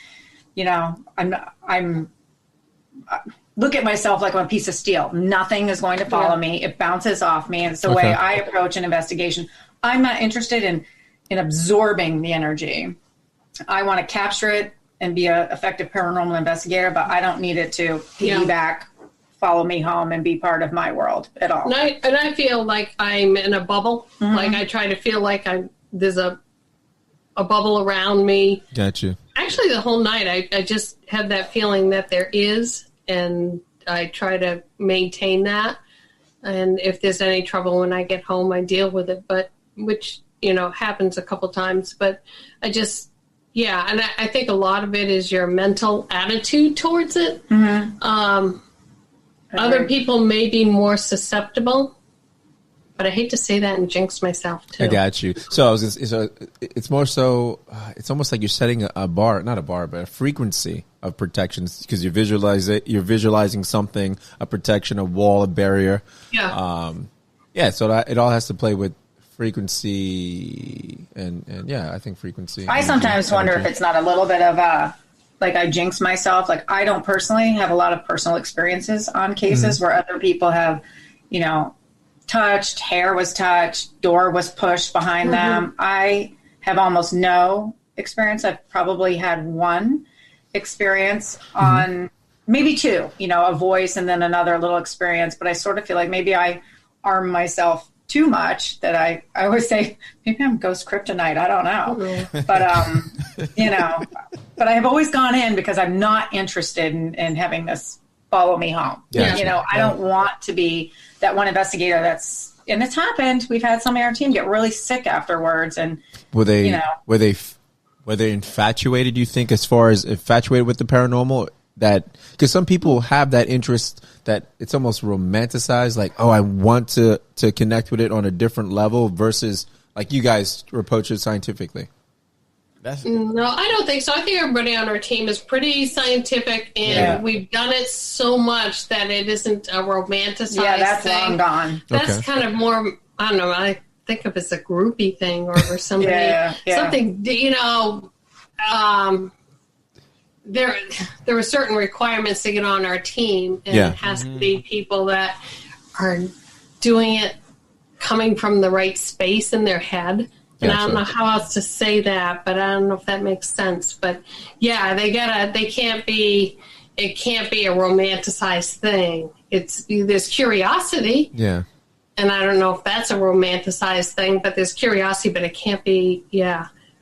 look at myself like I'm a piece of steel. Nothing is going to follow me. It bounces off me. And it's the way I approach an investigation. I'm not interested in absorbing the energy. I want to capture it and be an effective paranormal investigator, but I don't need it to piggyback, follow me home, and be part of my world at all. And I feel like I'm in a bubble. Mm-hmm. Like I try to feel like there's a bubble around me. Gotcha. Actually, the whole night, I just have that feeling that there is. And I try to maintain that. And if there's any trouble when I get home, I deal with it, which happens a couple times. But I just, and I think a lot of it is your mental attitude towards it. Mm-hmm. Other people may be more susceptible But I hate to say that and jinx myself too. I got you. So it's more so, it's almost like you're setting a bar, not a bar, but a frequency of protection, because you visualize it. You're visualizing something, a protection, a wall, a barrier. Yeah. So it all has to play with frequency and yeah, I think frequency. I sometimes wonder if it's not a little bit of like I jinx myself. Like I don't personally have a lot of personal experiences on cases where other people have, touched, hair was touched, door was pushed behind them. I have almost no experience. I've probably had one experience on maybe two, a voice and then another little experience. But I sort of feel like maybe I arm myself too much that I always say, maybe I'm ghost kryptonite. I don't know. But, but I have always gone in because I'm not interested in having this follow me home. Yeah. I don't want to be that one investigator and it's happened. We've had some of our team get really sick afterwards. And were they infatuated, you think, as far as infatuated with the paranormal? That because some people have that interest that it's almost romanticized, like, oh, I want to connect with it on a different level versus like you guys approach it scientifically. No, I don't think so. I think everybody on our team is pretty scientific, and we've done it so much that it isn't a romanticized thing. Yeah, that's long gone. That's kind of more, I don't know, I think of it as a groupie thing or somebody, something, there were certain requirements to get on our team, and it has to be people that are doing it coming from the right space in their head. And I don't know how else to say that, but I don't know if that makes sense. But yeah, it can't be a romanticized thing. There's curiosity. Yeah. And I don't know if that's a romanticized thing, but there's curiosity, but it can't be,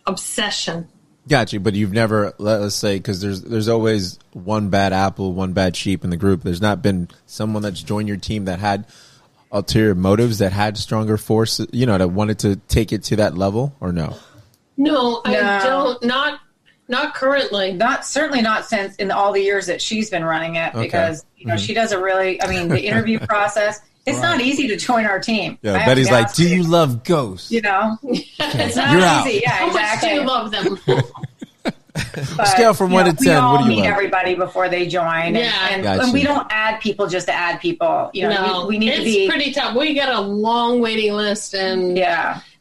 obsession. Got you, but you've never, let's say, because there's always one bad apple, one bad sheep in the group. There's not been someone that's joined your team that had ulterior motives, that had stronger force, that wanted to take it to that level, or no? No, I don't. Not currently. Certainly not since in all the years that she's been running it, because she does the interview process. It's not easy to join our team. Yeah, Betty's like, do you love ghosts? It's not easy. Yeah, How much do you love them? Scale from 1 to 10. What do you meet love? everybody before they join. And we don't add people just to add people. We need to be. It's pretty tough. We got a long waiting list, and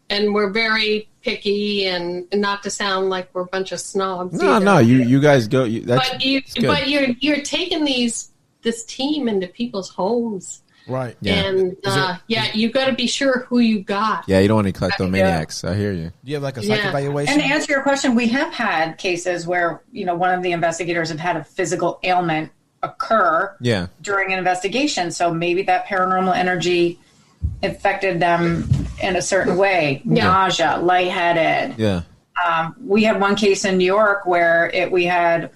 we're very picky, and not to sound like we're a bunch of snobs. No, you guys go. But you're taking this team into people's homes. Right. Yeah. And you got to be sure who you got. Yeah, you don't want any kleptomaniacs. I hear you. Do you have like a psych evaluation? And to answer your question, we have had cases where, one of the investigators have had a physical ailment occur during an investigation. So maybe that paranormal energy affected them in a certain way. Nausea, lightheaded. Yeah. We had one case in New York where we had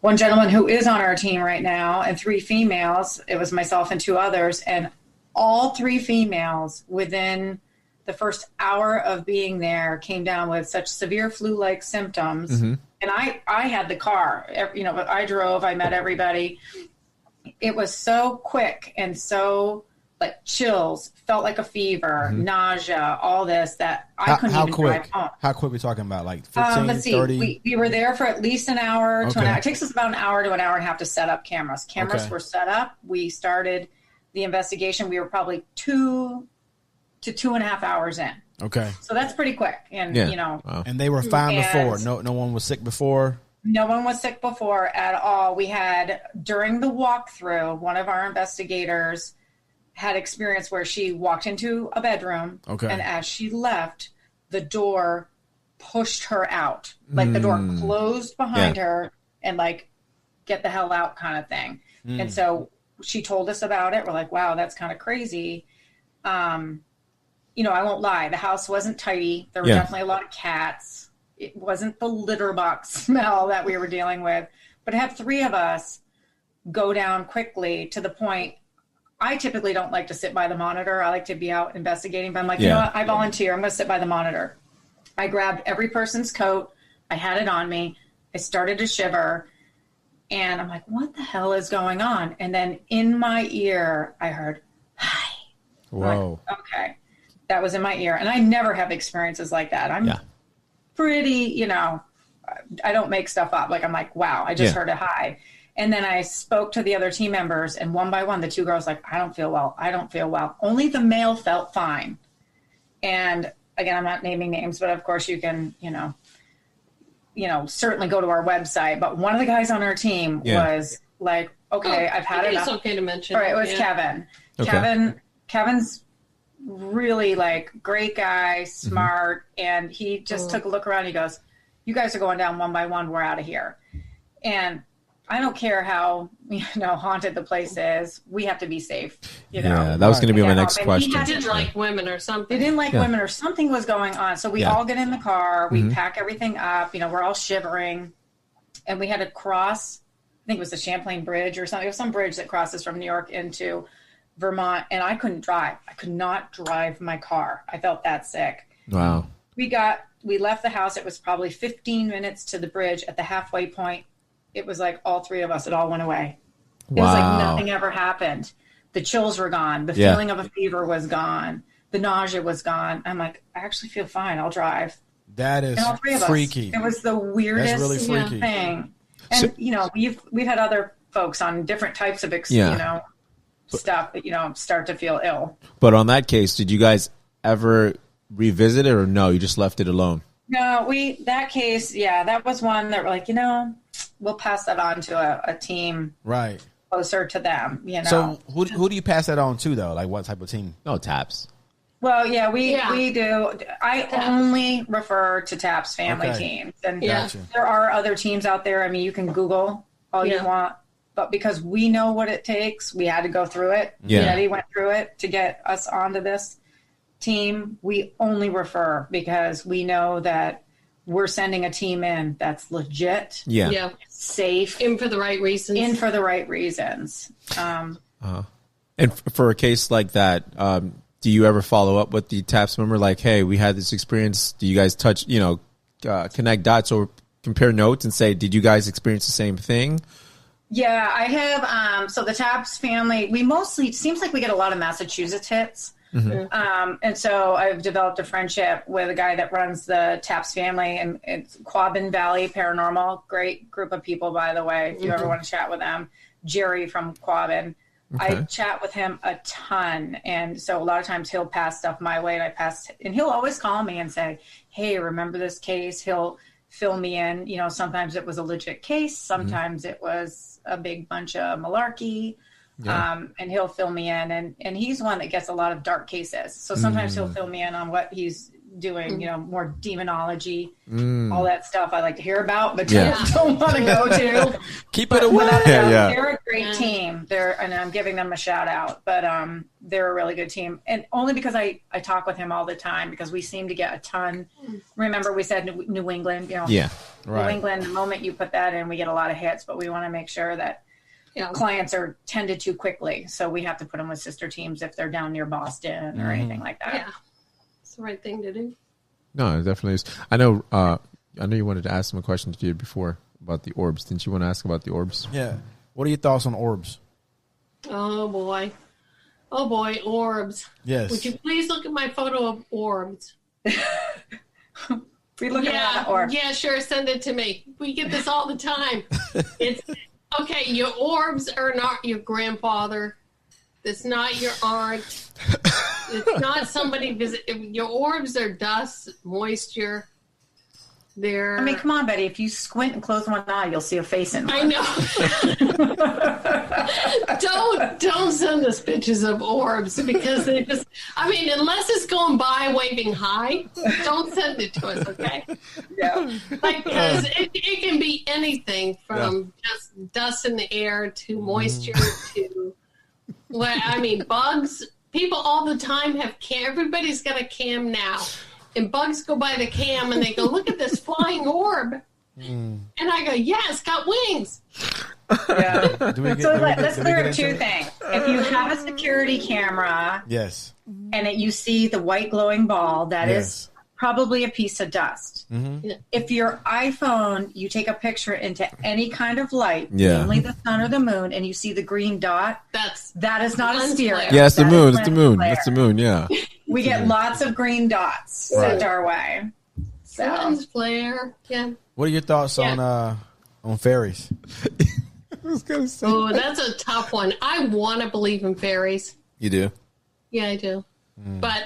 one gentleman who is on our team right now and 3 females. It was myself and 2 others. And all 3 females within the first hour of being there came down with such severe flu-like symptoms. Mm-hmm. And I had the car, I drove, I met everybody. It was so quick and so like chills, felt like a fever, nausea, all this that I couldn't even drive home. How quick are we talking about? Like 15, let's see. 30? We were there for at least an hour to an hour. It takes us about an hour to an hour and a half to set up cameras. Cameras were set up. We started the investigation. We were probably 2 to 2.5 hours in. Okay. So that's pretty quick. And, And they were fine before. No one was sick before? No one was sick before at all. We had, during the walkthrough, one of our investigators had experience where she walked into a bedroom, and as she left, the door pushed her out. Like the door closed behind her and like, get the hell out kind of thing. And so she told us about it. We're like, wow, that's kind of crazy. I won't lie. The house wasn't tidy. There were definitely a lot of cats. It wasn't the litter box smell that we were dealing with, but to have 3 of us go down quickly to the point. I typically don't like to sit by the monitor. I like to be out investigating, but I'm like, you know what? I volunteer. I'm going to sit by the monitor. I grabbed every person's coat. I had it on me. I started to shiver, and I'm like, what the hell is going on? And then in my ear, I heard, hi. Whoa. Like, okay. That was in my ear. And I never have experiences like that. I'm pretty, I don't make stuff up. Like, I'm like, wow, I just heard a hi. And then I spoke to the other team members, and one by one, the two girls like, I don't feel well. I don't feel well. Only the male felt fine. And again, I'm not naming names, but of course you can, certainly go to our website. But one of the guys on our team was like, okay, I've had enough. It's okay to mention. All right, it was Kevin. Okay. Kevin's really like great guy, smart, and he just took a look around. He goes, "You guys are going down one by one. We're out of here." And I don't care how haunted the place is. We have to be safe. Yeah, that was going to be my next question. He didn't like women or something. They didn't like women or something was going on. So we all get in the car. We pack everything up. We're all shivering, and we had to cross. I think it was the Champlain Bridge or something. It was some bridge that crosses from New York into Vermont, and I couldn't drive. I could not drive my car. I felt that sick. Wow. We left the house. It was probably 15 minutes to the bridge. At the halfway point, it was like all three of us, it all went away. It was like nothing ever happened. The chills were gone. The feeling of a fever was gone. The nausea was gone. I'm like, I actually feel fine. I'll drive. That is freaky. It was the weirdest really freaky. thing. And, we've had other folks on different types of, stuff that, start to feel ill. But on that case, did you guys ever revisit it or no? You just left it alone? No, that case, that was one that we're like, we'll pass that on to a team right closer to them, So who do you pass that on to, though? Like, what type of team? No, TAPS. Well, we do. I only refer to TAPS family teams. And there are other teams out there. I mean, you can Google all you want. But because we know what it takes, we had to go through it. Eddie went through it to get us onto this team. We only refer because we know that we're sending a team in that's legit, safe, in for the right reasons. And for a case like that, do you ever follow up with the TAPS member? Like, hey, we had this experience. Do you guys connect dots or compare notes and say, did you guys experience the same thing? Yeah, I have. So the TAPS family, it seems like we get a lot of Massachusetts hits. Mm-hmm. And so I've developed a friendship with a guy that runs the TAPS family, and it's Quabbin Valley Paranormal. Great group of people, by the way, if you ever want to chat with them. Jerry from Quabbin. Okay. I chat with him a ton. And so a lot of times he'll pass stuff my way, and he'll always call me and say, hey, remember this case? He'll fill me in. Sometimes it was a legit case. Sometimes it was a big bunch of malarkey. Yeah. And he'll fill me in, and he's one that gets a lot of dark cases. So sometimes he'll fill me in on what he's doing, more demonology, all that stuff I like to hear about, but don't want to go to. Keep it away. They're a great team. And I'm giving them a shout out, but they're a really good team. And only because I talk with him all the time, because we seem to get a ton. Remember we said New England, New England, the moment you put that in, we get a lot of hits, but we want to make sure that clients are tended to quickly. So we have to put them with sister teams if they're down near Boston or anything like that. Yeah. It's the right thing to do. No, it definitely is. I know you wanted to ask him a question to you before about the orbs. Didn't you want to ask about the orbs? Yeah. What are your thoughts on orbs? Oh boy, orbs. Yes. Would you please look at my photo of orbs? We look at orbs. Yeah, sure. Send it to me. We get this all the time. It's okay. Your orbs are not your grandfather. It's not your aunt. It's not somebody visit. Your orbs are dust, moisture. I mean, come on, Betty. If you squint and close one eye, you'll see a face in one. I know. Don't send us pictures of orbs, because they just. I mean, unless it's going by waving hi, don't send it to us, okay? Yeah. Because it can be anything from just dust in the air to moisture to. Well, I mean, bugs. People all the time have cam. Everybody's got a cam now. And bugs go by the cam and they go, look at this flying orb. And I go, yeah, it's got wings. Yeah. Let's clear up two things. If you have a security camera, yes, and you see the white glowing ball, that is probably a piece of dust. Mm-hmm. If your iPhone, you take a picture into any kind of light, Yeah. namely the sun or the moon, and you see the green dot, that is not a lens spirit. flare. Yeah, it's the That moon. is It's the lens moon. flare. It's the moon. Yeah. We get lots of green dots sent our way. So Lens flare. Yeah. What are your thoughts on fairies? Oh, that's a tough one. I want to believe in fairies. You do. Yeah, I do. But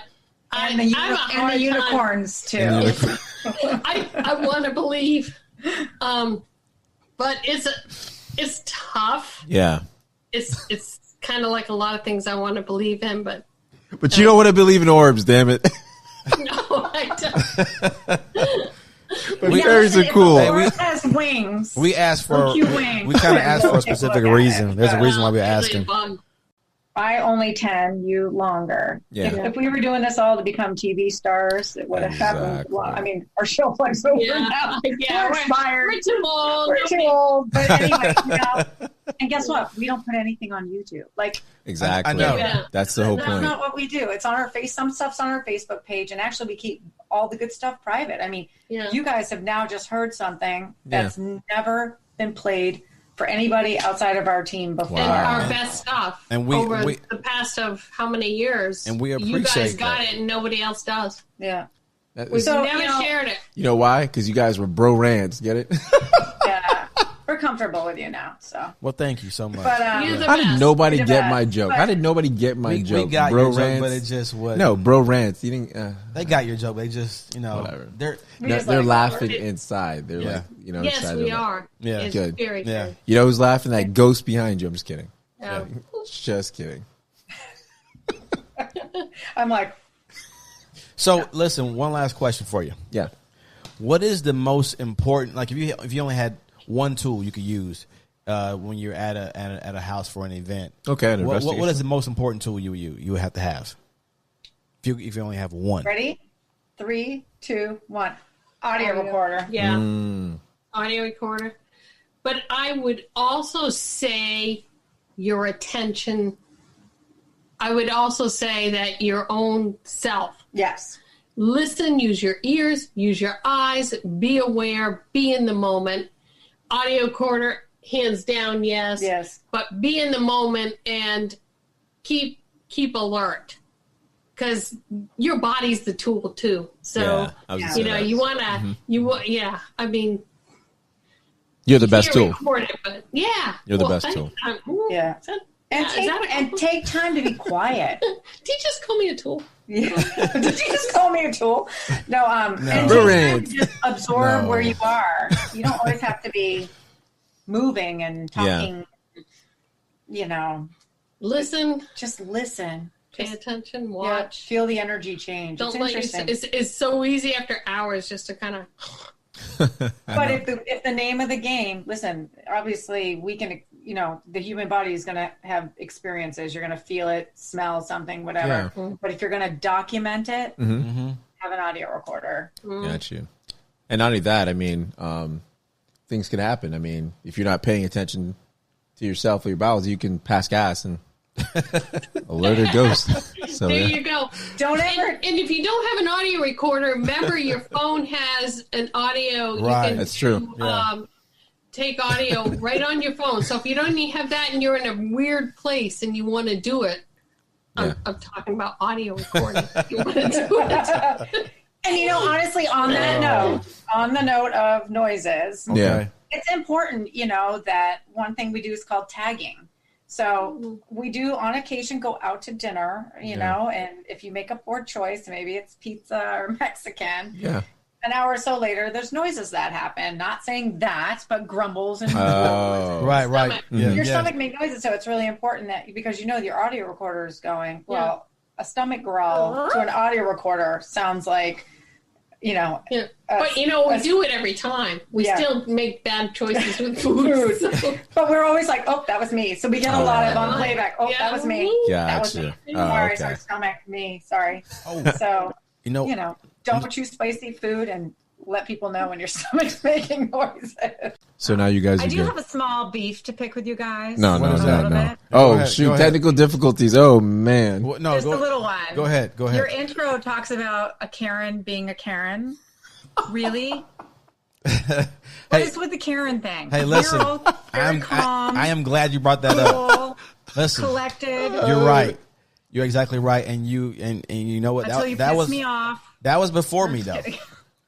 and I'm a the hard time. unicorns too. I want to believe, but it's tough. Yeah. It's kind of like a lot of things I want to believe in, but But you don't want to believe in orbs, damn it. no, I don't. But fairies are cool. Hey, it has wings. We asked for. Cute wings. We kind of asked for a specific Look at reason. it. There's a reason why we're Usually a asking. bug. I only 10, you longer. Yeah. If we were doing this all to become TV stars, it would have happened. Exactly. Well, I mean, our shelf life's over now. Yeah, We're expired. We're too old. We're too old. But anyway, and guess what? We don't put anything on YouTube. Like, Exactly. I know. Yeah. That's the whole that's point. not what we do. It's on our face. Some stuff's on our Facebook page, and actually, we keep all the good stuff private. I mean, Yeah. you guys have now just heard something that's never been played for anybody outside of our team before. And our best stuff And we- over we- the past of how many years. And we you guys appreciate got that. it and nobody else does. Yeah. We've So, never you know- shared it. You know why? Because you guys were Bro-RantZ. Get it? Yeah. We're comfortable with you now. So, Well, thank you so much. but You're the How did best. nobody You're the get best. my joke? How did nobody get my we joke? got your joke, Bro-RantZ? but it just was No, Bro-RantZ. You didn't. They got your joke. They just Whatever. they're They're, just they're like, laughing it- inside. They're Yeah. like, Yes, inside we they're like- are. Yeah. It's Good. very Yeah. good. You know who's laughing? That ghost behind you. I'm just kidding. Yeah. Just kidding. I'm like, So listen, one last question for you. Yeah. What is the most important? Like if you only had one tool you could use when you're at a house for an event. Okay. An What investigation. is the most important tool you would have to have? If you only have one. ready? 3, 2, 1. Audio recorder. Yeah. Mm. Audio recorder. But I would also say your attention. I would also say that your own self. Yes. Listen, use your ears, use your eyes, be aware, be in the moment. Audio recorder, hands down, yes. Yes. But be in the moment and keep alert. Because your body's the tool too. So Yeah, I was gonna say you know, that. you wanna yeah. I mean, You're the best can't tool. record it, but yeah, You're the best tool. Yeah. And is take, that a and take time to be quiet. Did you just call me a tool? Did you just call me a tool? No, and take Bro-RantZ. time to just absorb No. where you are. You don't always have to be moving and talking, you know, Listen, just listen. pay Just attention, yeah, watch. feel the energy change. Don't It's let you. interesting. It's so easy after hours just to kind of. But if the name of the game, listen, obviously we can, you know, the human body is going to have experiences. You're going to feel it, smell something, whatever. Yeah. But if you're going to document it, Mm-hmm. have an audio recorder. Got you. And not only that, I mean, things can happen. I mean, if you're not paying attention to yourself or your bowels, you can pass gas and alert a ghost. So There yeah. you go. Don't ever. And if you don't have an audio recorder, remember your phone has an audio. Right. You can That's true. take audio right on your phone. So if you don't even have that and you're in a weird place and you want to do it, Yeah. I'm talking about audio recording. If you want to do it. And you know, honestly, on that note, on the note of noises, Yeah. it's important, you know, that one thing we do is called tagging. So we do on occasion go out to dinner, you know, and if you make a poor choice, maybe it's pizza or Mexican. Yeah. An hour or so later, there's noises that happen. Not saying that, but grumbles and Oh. Right. Stomach. Yeah, your yeah. stomach makes noises. So it's really important that because you know your audio recorder is going, well, a stomach growl to an audio recorder sounds like, you know, Yeah. But you know, we do it every time. We Yeah. still make bad choices with food. So. but we're always like, oh, that was me. So we get a lot of on playback. Oh, Yeah. that was me. That was me. Gotcha. Oh, Sorry, okay. stomach, me. Sorry. Oh, So, you know, you know, don't choose spicy food and let people know when your stomach's making noises. So now you guys are I do good. have a small beef to pick with you guys. No. Bit. Oh, ahead, shoot. Technical difficulties. Oh, man. Well, no, Just a little one. Go ahead. Your intro talks about a Karen being a Karen. Really? What is with the Karen thing? Hey, listen. You're all very calm. I am glad you brought that up. Listen, collected. You're right. You're exactly right. And you know what? Until you that pissed was me off. That was before me, though.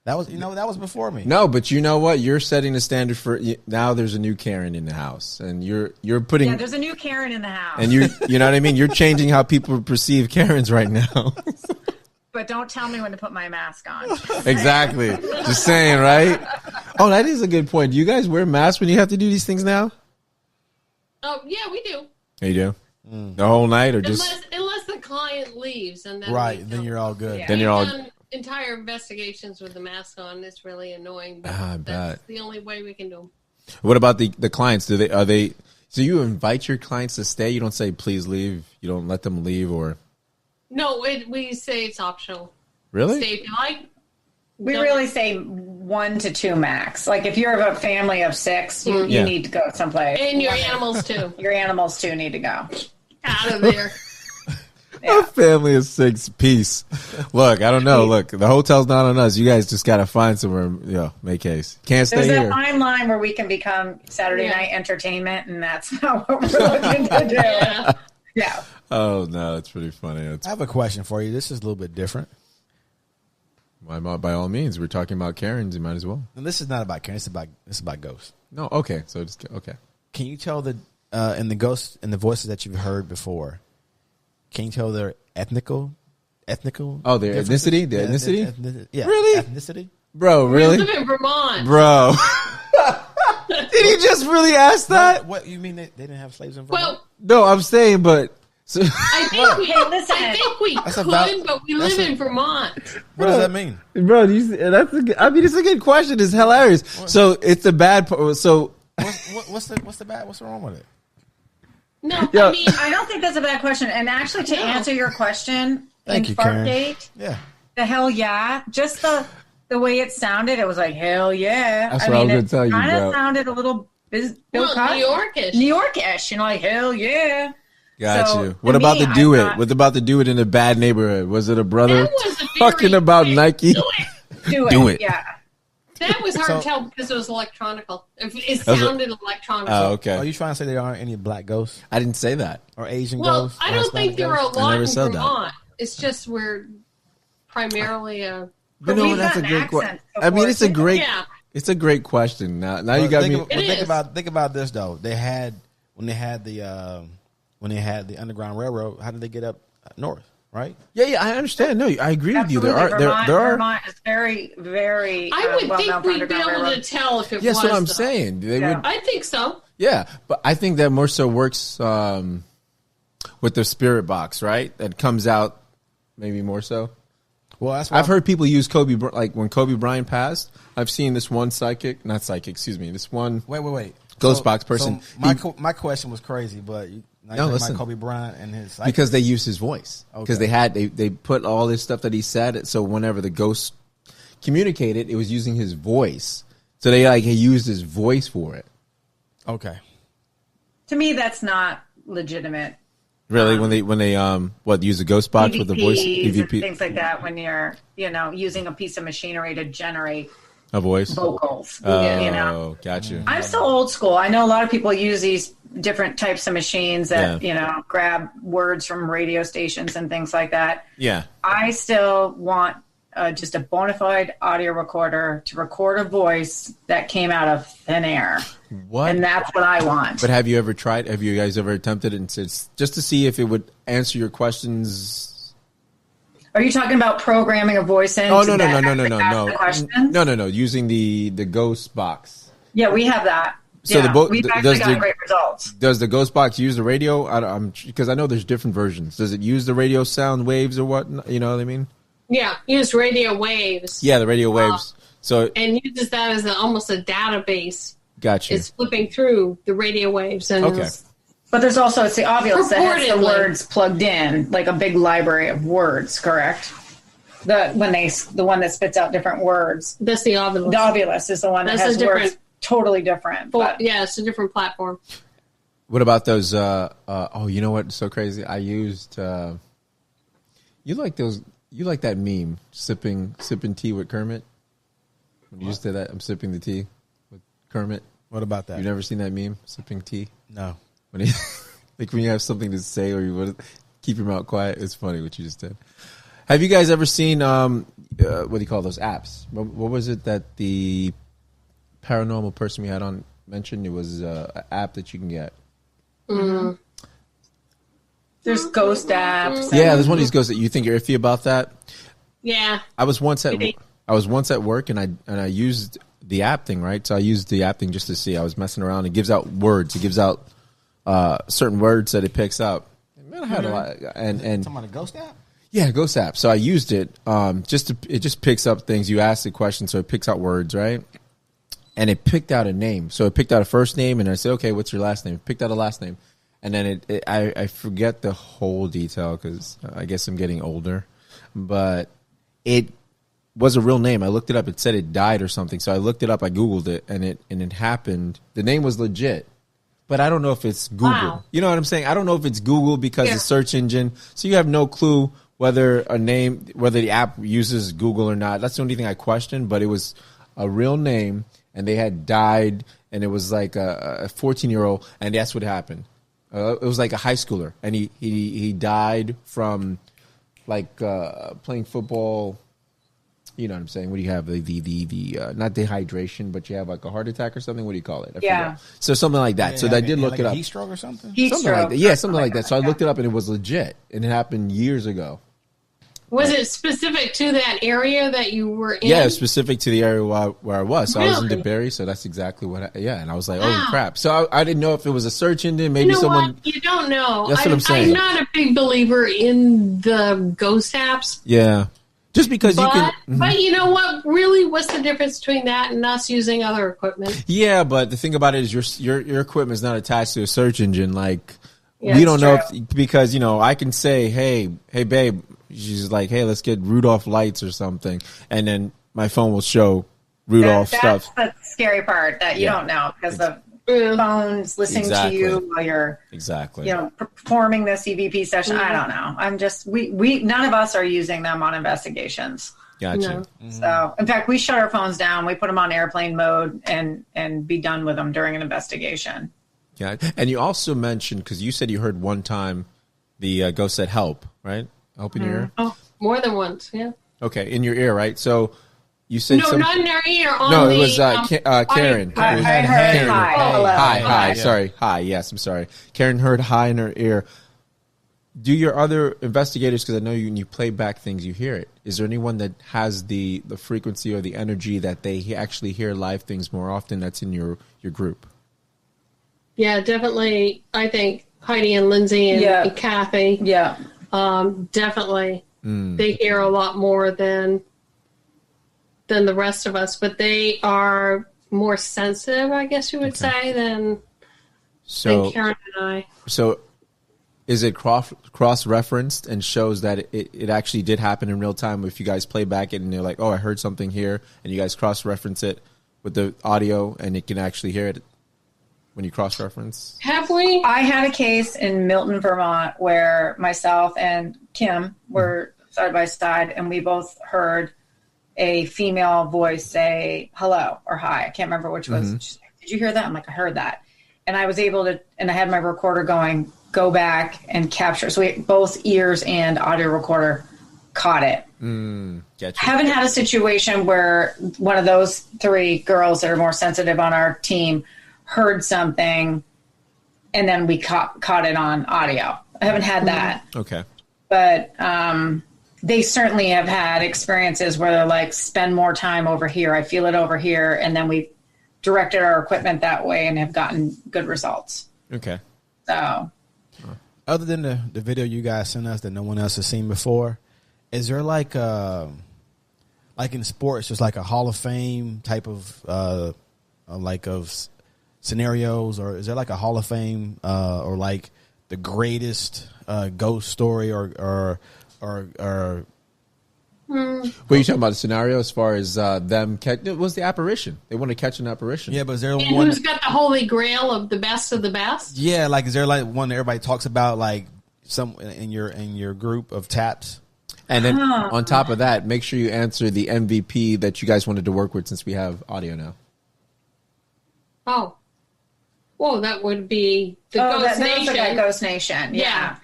That was before me. No, but you know what? You're setting the standard for now. There's a new Karen in the house, and you're putting. Yeah, there's a new Karen in the house, and you know what I mean. You're changing how people perceive Karens right now. But don't tell me when to put my mask on. Exactly. Just saying, right? Oh, that is a good point. Do you guys wear masks when you have to do these things now? Oh yeah, we do. You do the whole night, or just unless the client leaves, and then right, then you're all good. Yeah. Then you're all. Done entire investigations with the mask on. It's really annoying, but I that's bet. the only way we can do them. What about the clients? Are they? So you invite your clients to stay? You don't say please leave. You don't let them leave, or No, we say it's optional. really? Stay if you like. We Don't- really say 1 to 2 max. Like if you're a family of 6, you Yeah. need to go someplace. And your animals too. Your animals too need to go. Out of there. A family of 6, peace. Look, I don't know. Look, the hotel's not on us. You guys just got to find somewhere, make case. Can't stay There's here. a fine line where we can become Saturday night entertainment, and that's not what we're looking to do. Yeah. Yeah. Oh, no, that's pretty funny. I have a question for you. This is a little bit different. By all means, we're talking about Karens. You might as well. And this is not about Karen. It's about ghosts. No, okay. So just okay. Can you tell in the ghosts and the voices that you've heard before? Can you tell their ethnical? Oh, their differences? ethnicity. The ethnicity. Yeah. Really? Ethnicity. Bro, We really, live in Vermont. bro. Did he just really ask that? What you mean they didn't have slaves in Vermont? Well, No, I'm saying, but so, I think we, Hey, listen. I think we That's could, about- but we that's live a- in Vermont. what does that mean? bro, it's a good question. It's hilarious. So it's the bad part. So What's the bad? What's wrong with it? No, Yeah. I mean, I don't think that's a bad question. And actually, to answer your question, Thank in you, Karen. Fartgate, Yeah. the hell yeah, just the way it sounded, it was like hell yeah. That's what I was gonna tell you, Kind bro. of sounded a little Bill well, Cosby. New Yorkish. New Yorkish, like hell yeah. got So, you. to What about me, the do I'm it? not- What about the do it in a bad neighborhood? Was it a brother That was a very talking about big Nike? do it. Do it. it. Yeah. That was hard So- to tell because it was electronical. It was a- sounded electronical. Oh, okay. Are you trying to say there aren't any black ghosts I didn't say that. or Asian Well, ghosts? I or don't Hispanic think there were a ghosts? I lot never in said that. Vermont. It's just we're primarily a. But we've that's a gotten great question. accents I mean, before, it's a too. great, Yeah. it's a great question. Now you got me. It is. Think about this though. They had when they had the Underground Railroad. How did they get up north? Right? Yeah, I understand. No, I agree with you. Absolutely. There are. Vermont is very, very I would well think known for we'd be Underground able Railroad. to tell if it Yes, was. what I'm though. saying. They Yeah. would. I think so. Yeah, but I think that more so works with the spirit box, right? That comes out maybe more so. Well, that's why I've heard people use like when Kobe Bryant passed. I've seen this one this one Wait. ghost box person. So my question was crazy, but now you're talking listen. about Kobe Bryant and his Because they used his voice. Because Okay. they put all this stuff that he said. So whenever the ghost communicated, it was using his voice. So he used his voice for it. Okay. To me, that's not legitimate. Really, when they use the ghost box with the voice EVPs and things like that, when you're using a piece of machinery to generate a voice. vocals. Oh, got you. I'm so old school. I know a lot of people use these different types of machines that grab words from radio stations and things like that. Yeah. I still want just a bona fide audio recorder to record a voice that came out of thin air. What? And that's what I want. But have you ever tried? Have you guys ever attempted it and said just to see if it would answer your questions? Are you talking about programming a voice in? Oh to no. ask the questions? No. Using the ghost box. Yeah, we have that. So we've actually gotten great results. Does the ghost box use the radio? Because I know there's different versions. Does it use the radio sound waves or what? You know what I mean? Yeah, use radio waves. Yeah, the radio waves. So and uses that as almost a database. Got you. It's flipping through the radio waves and Okay. But there's also it's the obvious that has the Purportedly. words plugged in, like a big library of words. Correct? The one that spits out different words. That's the Ovilus. The Ovilus is the one that has words totally different. Yeah, it's a different platform. What about those? You know what's so crazy? I used. You like those? You like that meme? Sipping tea with Kermit. When you just did that, I'm sipping the tea with Kermit. What about that? You've never seen that meme? Sipping tea? No. When you have something to say or you want to keep your mouth quiet, it's funny what you just did. Have you guys ever seen what do you call those apps? What was it that the paranormal person we had on mentioned? It was an app that you can get. Mm-hmm. There's ghost apps. Yeah, there's one of these ghosts that you think you're iffy about that. Yeah. I was once at work and I used the app thing, right? So I used the app thing just to see. I was messing around. It gives out words. It gives out certain words that it picks up. Man, I had a lot. And talking about a ghost app? Yeah, ghost app. So I used it. It just picks up things. You ask the question, so it picks out words, right? And it picked out a name. So it picked out a first name, and I said, "Okay, what's your last name?" It picked out a last name, and then I forget the whole detail because I guess I'm getting older, but it was a real name. I looked it up. It said it died or something. So I looked it up. I Googled it, and it happened. The name was legit, but I don't know if it's Google. Wow. You know what I'm saying? I don't know if it's Google because the search engine. So you have no clue whether the app uses Google or not. That's the only thing I questioned. But it was a real name, and they had died, and it was like a 14-year-old, and that's what happened. It was like a high schooler, and he died from like playing football. You know what I'm saying? What do you have? The not dehydration, but you have like a heart attack or something. What do you call it? I forget. So something like that. So I did look like it up. Heat stroke or something? Something like that. Yeah, something like that. So I looked it up and it was legit, and it happened years ago. Was it specific to that area that you were in? Yeah, it was specific to the area where I was. So really? I was in DeBerry, so that's exactly what. And I was like, "Holy crap!" So I didn't know if it was a search engine. Maybe someone. What? You don't know. That's what I'm saying. I'm not a big believer in the ghost apps. Yeah. Just because you can. But you know what? Really, what's the difference between that and us using other equipment? Yeah, but the thing about it is your equipment is not attached to a search engine. Like Yeah, we don't know true. because I can say, hey babe, she's like, hey, let's get Rudolph lights or something, and then my phone will show Rudolph stuff. That's the scary part that you don't know because the phone's listening to you while you're performing the CVP session. I don't know. I'm just we none of us are using them on investigations. Gotcha. No. So in fact, we shut our phones down. We put them on airplane mode and be done with them during an investigation. Yeah, and you also mentioned because you said you heard one time the ghost said help, right? Help in your ear. Oh, more than once. Yeah. Okay, in your ear, right? So. You said no, not in our ear. No, it was Karen. I heard hi. Hi. Sorry. Hi. Yes, I'm sorry. Karen heard hi in her ear. Do your other investigators, because I know when you play back things, you hear it. Is there anyone that has the frequency or the energy that they actually hear live things more often that's in your group? Yeah, definitely. I think Heidi and Lindsay and Kathy. Yeah. Definitely. They hear a lot more than the rest of us, but they are more sensitive, I guess you would say, than Karen and I. So is it cross-referenced and shows that it actually did happen in real time if you guys play back it and they're like, oh, I heard something here, and you guys cross-reference it with the audio and it can actually hear it when you cross-reference? Have we? I had a case in Milton, Vermont where myself and Kim were side by side and we both heard a female voice say hello or hi. I can't remember which was. Did you hear that? I'm like, I heard that. And I was able to, and I had my recorder going, go back and capture. So both ears and audio recorder caught it. Gotcha. Haven't had a situation where one of those three girls that are more sensitive on our team heard something and then we caught it on audio. I haven't had that. Okay. But, they certainly have had experiences where they're like, spend more time over here. I feel it over here. And then we directed our equipment that way and have gotten good results. Okay. So. Other than the video you guys sent us that no one else has seen before, is there like in sports, there's like a Hall of Fame type of scenarios, or is there like a Hall of Fame or like the greatest ghost story or What are you talking about? A scenario as far as them catch? It was the apparition. They want to catch an apparition. Yeah, but is there And one? who's got the holy grail of the best of the best? Yeah, like is there like one that everybody talks about, like some in your group of taps? And then on top of that, make sure you answer the MVP that you guys wanted to work with, since we have audio now. Oh, well, that would be the Ghost Nation. That Ghost Nation. Yeah.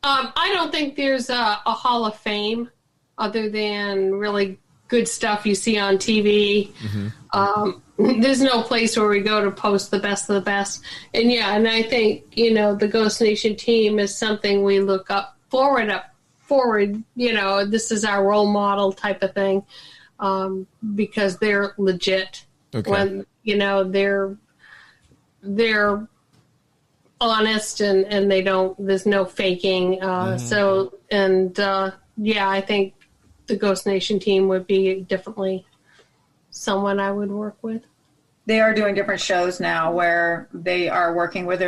I don't think there's a Hall of Fame other than really good stuff you see on TV. There's no place where we go to post the best of the best. And and I think, the Ghost Nation team is something we look forward. This is our role model type of thing, because they're legit. Okay. When, they're honest and there's no faking. I think the Ghost Nation team would be definitely someone I would work with. They are doing different shows now where they are working with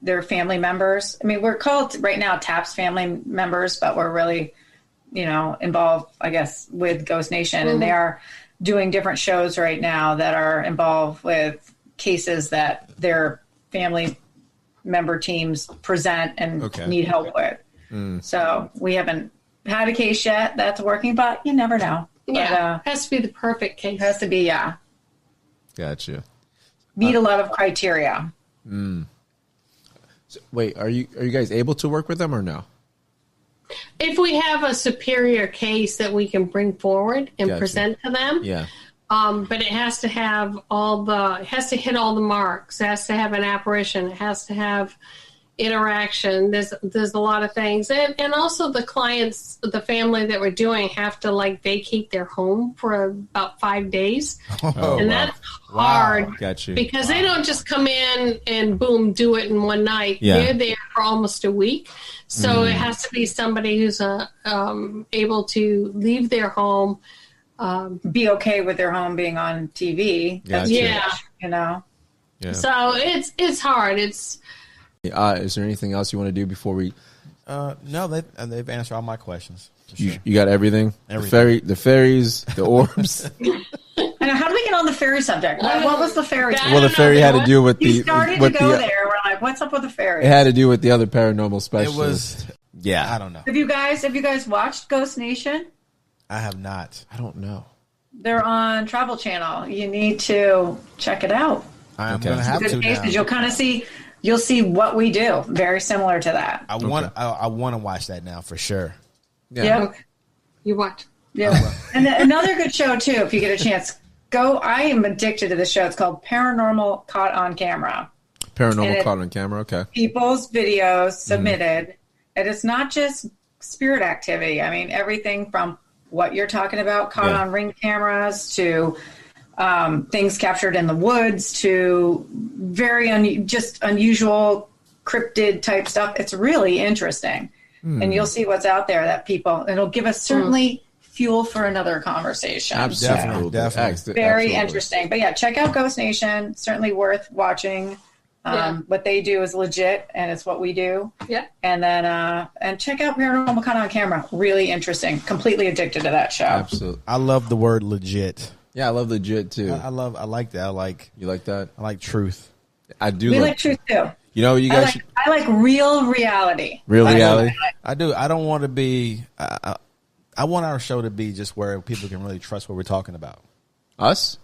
their family members. I mean, we're called right now TAPS family members, but we're really, involved, I guess, with Ghost Nation. And they are doing different shows right now that are involved with cases that their family member teams present and need help with. So we haven't had a case yet that's working, but you never know. Yeah, it has to be the perfect case. It has to be, yeah. Gotcha. Meet a lot of criteria. So, wait, are you guys able to work with them or no? If we have a superior case that we can bring forward and present to them, but it has to have it has to hit all the marks. It has to have an apparition. It has to have interaction. There's a lot of things, and also the clients, the family that we're doing, have to vacate their home for about 5 days, and that's hard. Got you. Because they don't just come in and boom, do it in one night. They're there for almost a week, so it has to be somebody who's able to leave their home, be okay with their home being on TV. Gotcha. So it's hard. It's. Is there anything else you want to do before we? No, they've answered all my questions. You got everything. Everything. The fairies, the orbs. And how do we get on the fairy subject? What was the fairy? Well, the fairy had to do with you started to go there. We're like, what's up with the fairy? It had to do with the other paranormal specialist. It was. I don't know. Have you guys watched Ghost Nation? I have not. I don't know. They're on Travel Channel. You need to check it out. I'm going to have to now. You'll kind of see. You'll see what we do. Very similar to that. I want to watch that now for sure. Yeah. Okay. You watch. Yeah. And another good show too, if you get a chance. Go. I am addicted to the show. It's called Paranormal Caught on Camera. Paranormal Caught on Camera. Okay. People's videos submitted, and it's not just spirit activity. I mean, everything from what you're talking about, caught on Ring cameras, to things captured in the woods, to very unusual cryptid type stuff. It's really interesting. And you'll see what's out there that it'll give us certainly fuel for another conversation. Absolutely. Definitely. Very interesting. But check out Ghost Nation. Certainly worth watching. What they do is legit, and it's what we do. Yeah. And then and check out Paranormal Caught on Camera. Really interesting. Completely addicted to that show. Absolutely. I love the word legit. Yeah, I love legit too. I like that. You like that? I like truth. I do. We like truth too. You guys. I like real reality. Real reality. I do. I don't want to be. I want our show to be just where people can really trust what we're talking about. Us?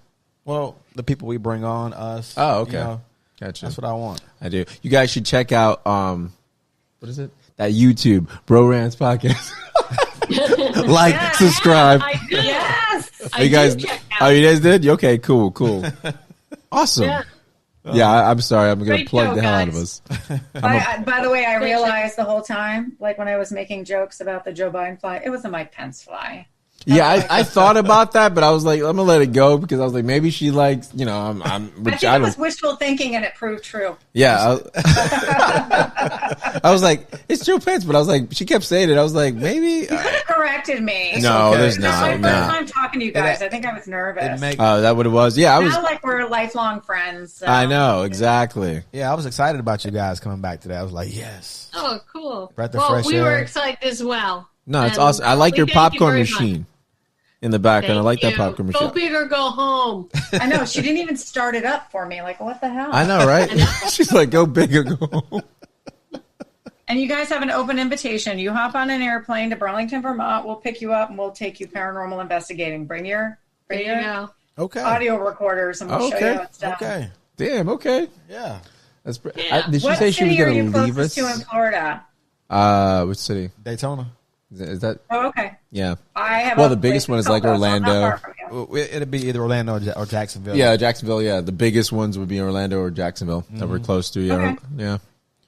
Well, the people we bring on, us. Oh, okay. Gotcha. That's what I want. I do. You guys should check out what is it? That YouTube Bro-RantZ podcast. Subscribe. Yes. You guys? Oh, you guys did? Okay, cool. Awesome. Yeah, I'm sorry. I'm going to plug the hell out of us. By the way, I realized the whole time, when I was making jokes about the Joe Biden fly, it was a Mike Pence fly. Yeah, I thought about that, but I was like, I'm gonna let it go because I was like, maybe she likes, I'm. I think it was wishful thinking, and it proved true. Yeah, I was like, it's Joe Pence, but I was like, she kept saying it. I was like, maybe you could have corrected me. No, there's not. This is my first time talking to you guys. I think I was nervous. Oh, that what it was. Yeah, I was. Now, we're lifelong friends. So. I know exactly. Yeah, I was excited about you guys coming back today. I was like, yes. Oh, cool. Breath of fresh we air. were excited as well. No, it's awesome. I like your popcorn machine. in the background. I Thank like that you. popcorn machine. Go big or go home. I know she didn't even start it up for me. Like, what the hell? I know, right? She's like, go big or go home. And you guys have an open invitation. You hop on an airplane to Burlington, Vermont. We'll pick you up and we'll take you paranormal investigating. Bring your Okay. audio recorders and we'll show you how it's done. Okay. Damn. Okay. Yeah. That's. Yeah. Did she What say she was city are going you to leave us? closest to in Florida? Which city? Daytona. Is that? Oh, okay. Yeah. I have. Well, a the biggest place one is in like Colorado, so I'm not Orlando. far from you. It'll be either Orlando or Jacksonville. Yeah, Jacksonville. Yeah, the biggest ones would be Orlando or Jacksonville that we're close to. Yeah. Okay. Yeah.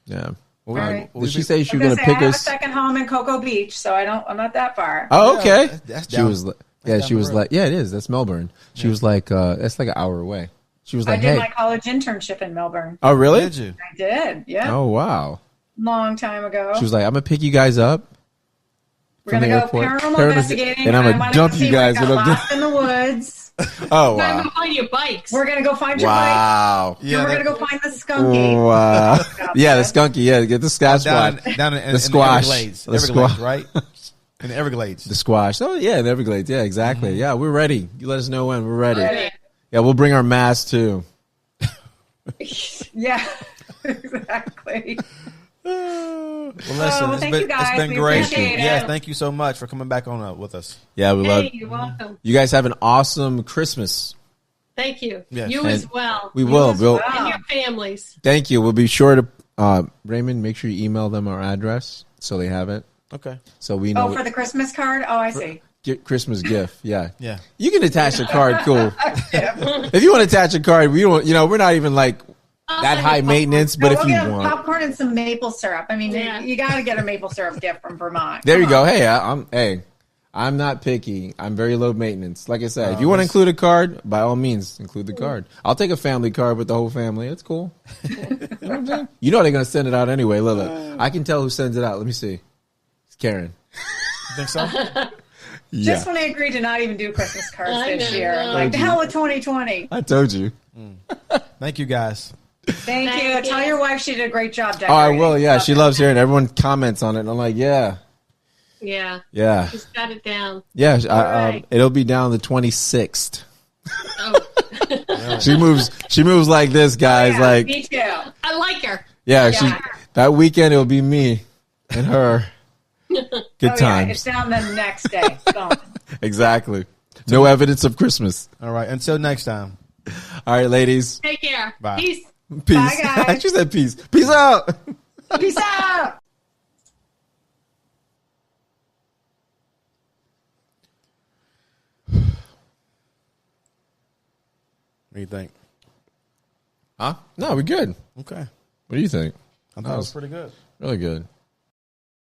Yeah. Well, All right. Did she say she I was was going to gonna say, pick I have a us? second home in Cocoa Beach, so I'm not that far. Oh, okay. Yeah, that's She down- was. that's Yeah, down she the was road. like, yeah, it is. That's Melbourne. She was like, that's like an hour away. She was I like, did hey. my college internship in Melbourne. Oh, really? Did you? I did, yeah, Oh, wow. long time ago. She was like, I'm going to pick you guys up. We're gonna the go airport. paranormal investigating, and I'm I gonna wanna dump see you guys what got with a- lost in the woods. Oh, I'm wow. going to find your bikes. We're gonna go find your bike. Wow. And we're gonna go find the skunky. Wow. Yeah, the skunky. Yeah, get the squash down squad. down in The squash. the Everglades. The Everglades, squash. right? In the Everglades. The squash. Oh, yeah, the Everglades. Yeah, exactly. Yeah, we're ready. You let us know when. We're ready. Ready. Yeah, we'll bring our masks, too. Yeah, exactly. Well, listen, well, thank you guys. it's been We great. appreciate it. Yeah, thank you so much for coming back on with us. Yeah, we love Hey, you're welcome. you guys have an awesome Christmas. Thank you. Yes. You And as well. We will. as We'll well. And your families. Thank you. We'll be sure to Raymond, make sure you email them our address so they have it. Okay. So we know Oh, for the Christmas card? Oh, I see. Christmas gift. Yeah. Yeah. You can attach a card, cool. If you want to attach a card, we don't, we're not even like that high maintenance, but No, if we'll you get want. popcorn and some maple syrup. I mean, Yeah. you got to get a maple syrup gift from Vermont. There you Come go. on. Hey, I'm not picky. I'm very low maintenance. Like I said, if you want to include a card, by all means, include the card. I'll take a family card with the whole family. It's cool. You know what I'm saying? You know they're going to send it out anyway. Look. I can tell who sends it out. Let me see. It's Karen. You think so? Yeah. Just when I agreed to not even do Christmas cards I this know. year. Like, the hell with 2020. I told you. Thank you, guys. Thank you. Thank Tell you. your wife she did a great job Oh, decorating. I will. Yeah. She loves hearing everyone comments on it. And I'm like, yeah. Yeah. Yeah. Just got it down. Yeah. right. It'll be down the 26th. Oh, She moves like this, guys. Yeah, Like, me too. I like her. yeah, that weekend it'll be me and her. Good Oh, yeah, times. it's down the next day. Gone. Exactly. No evidence of Christmas. All right. Until next time. All right, ladies. Take care. Bye. Peace. Peace. Bye, guys. She said peace. Peace out. Peace out. What do you think? Huh? No, we're good. Okay. What do you think? I thought it was pretty good. Really good.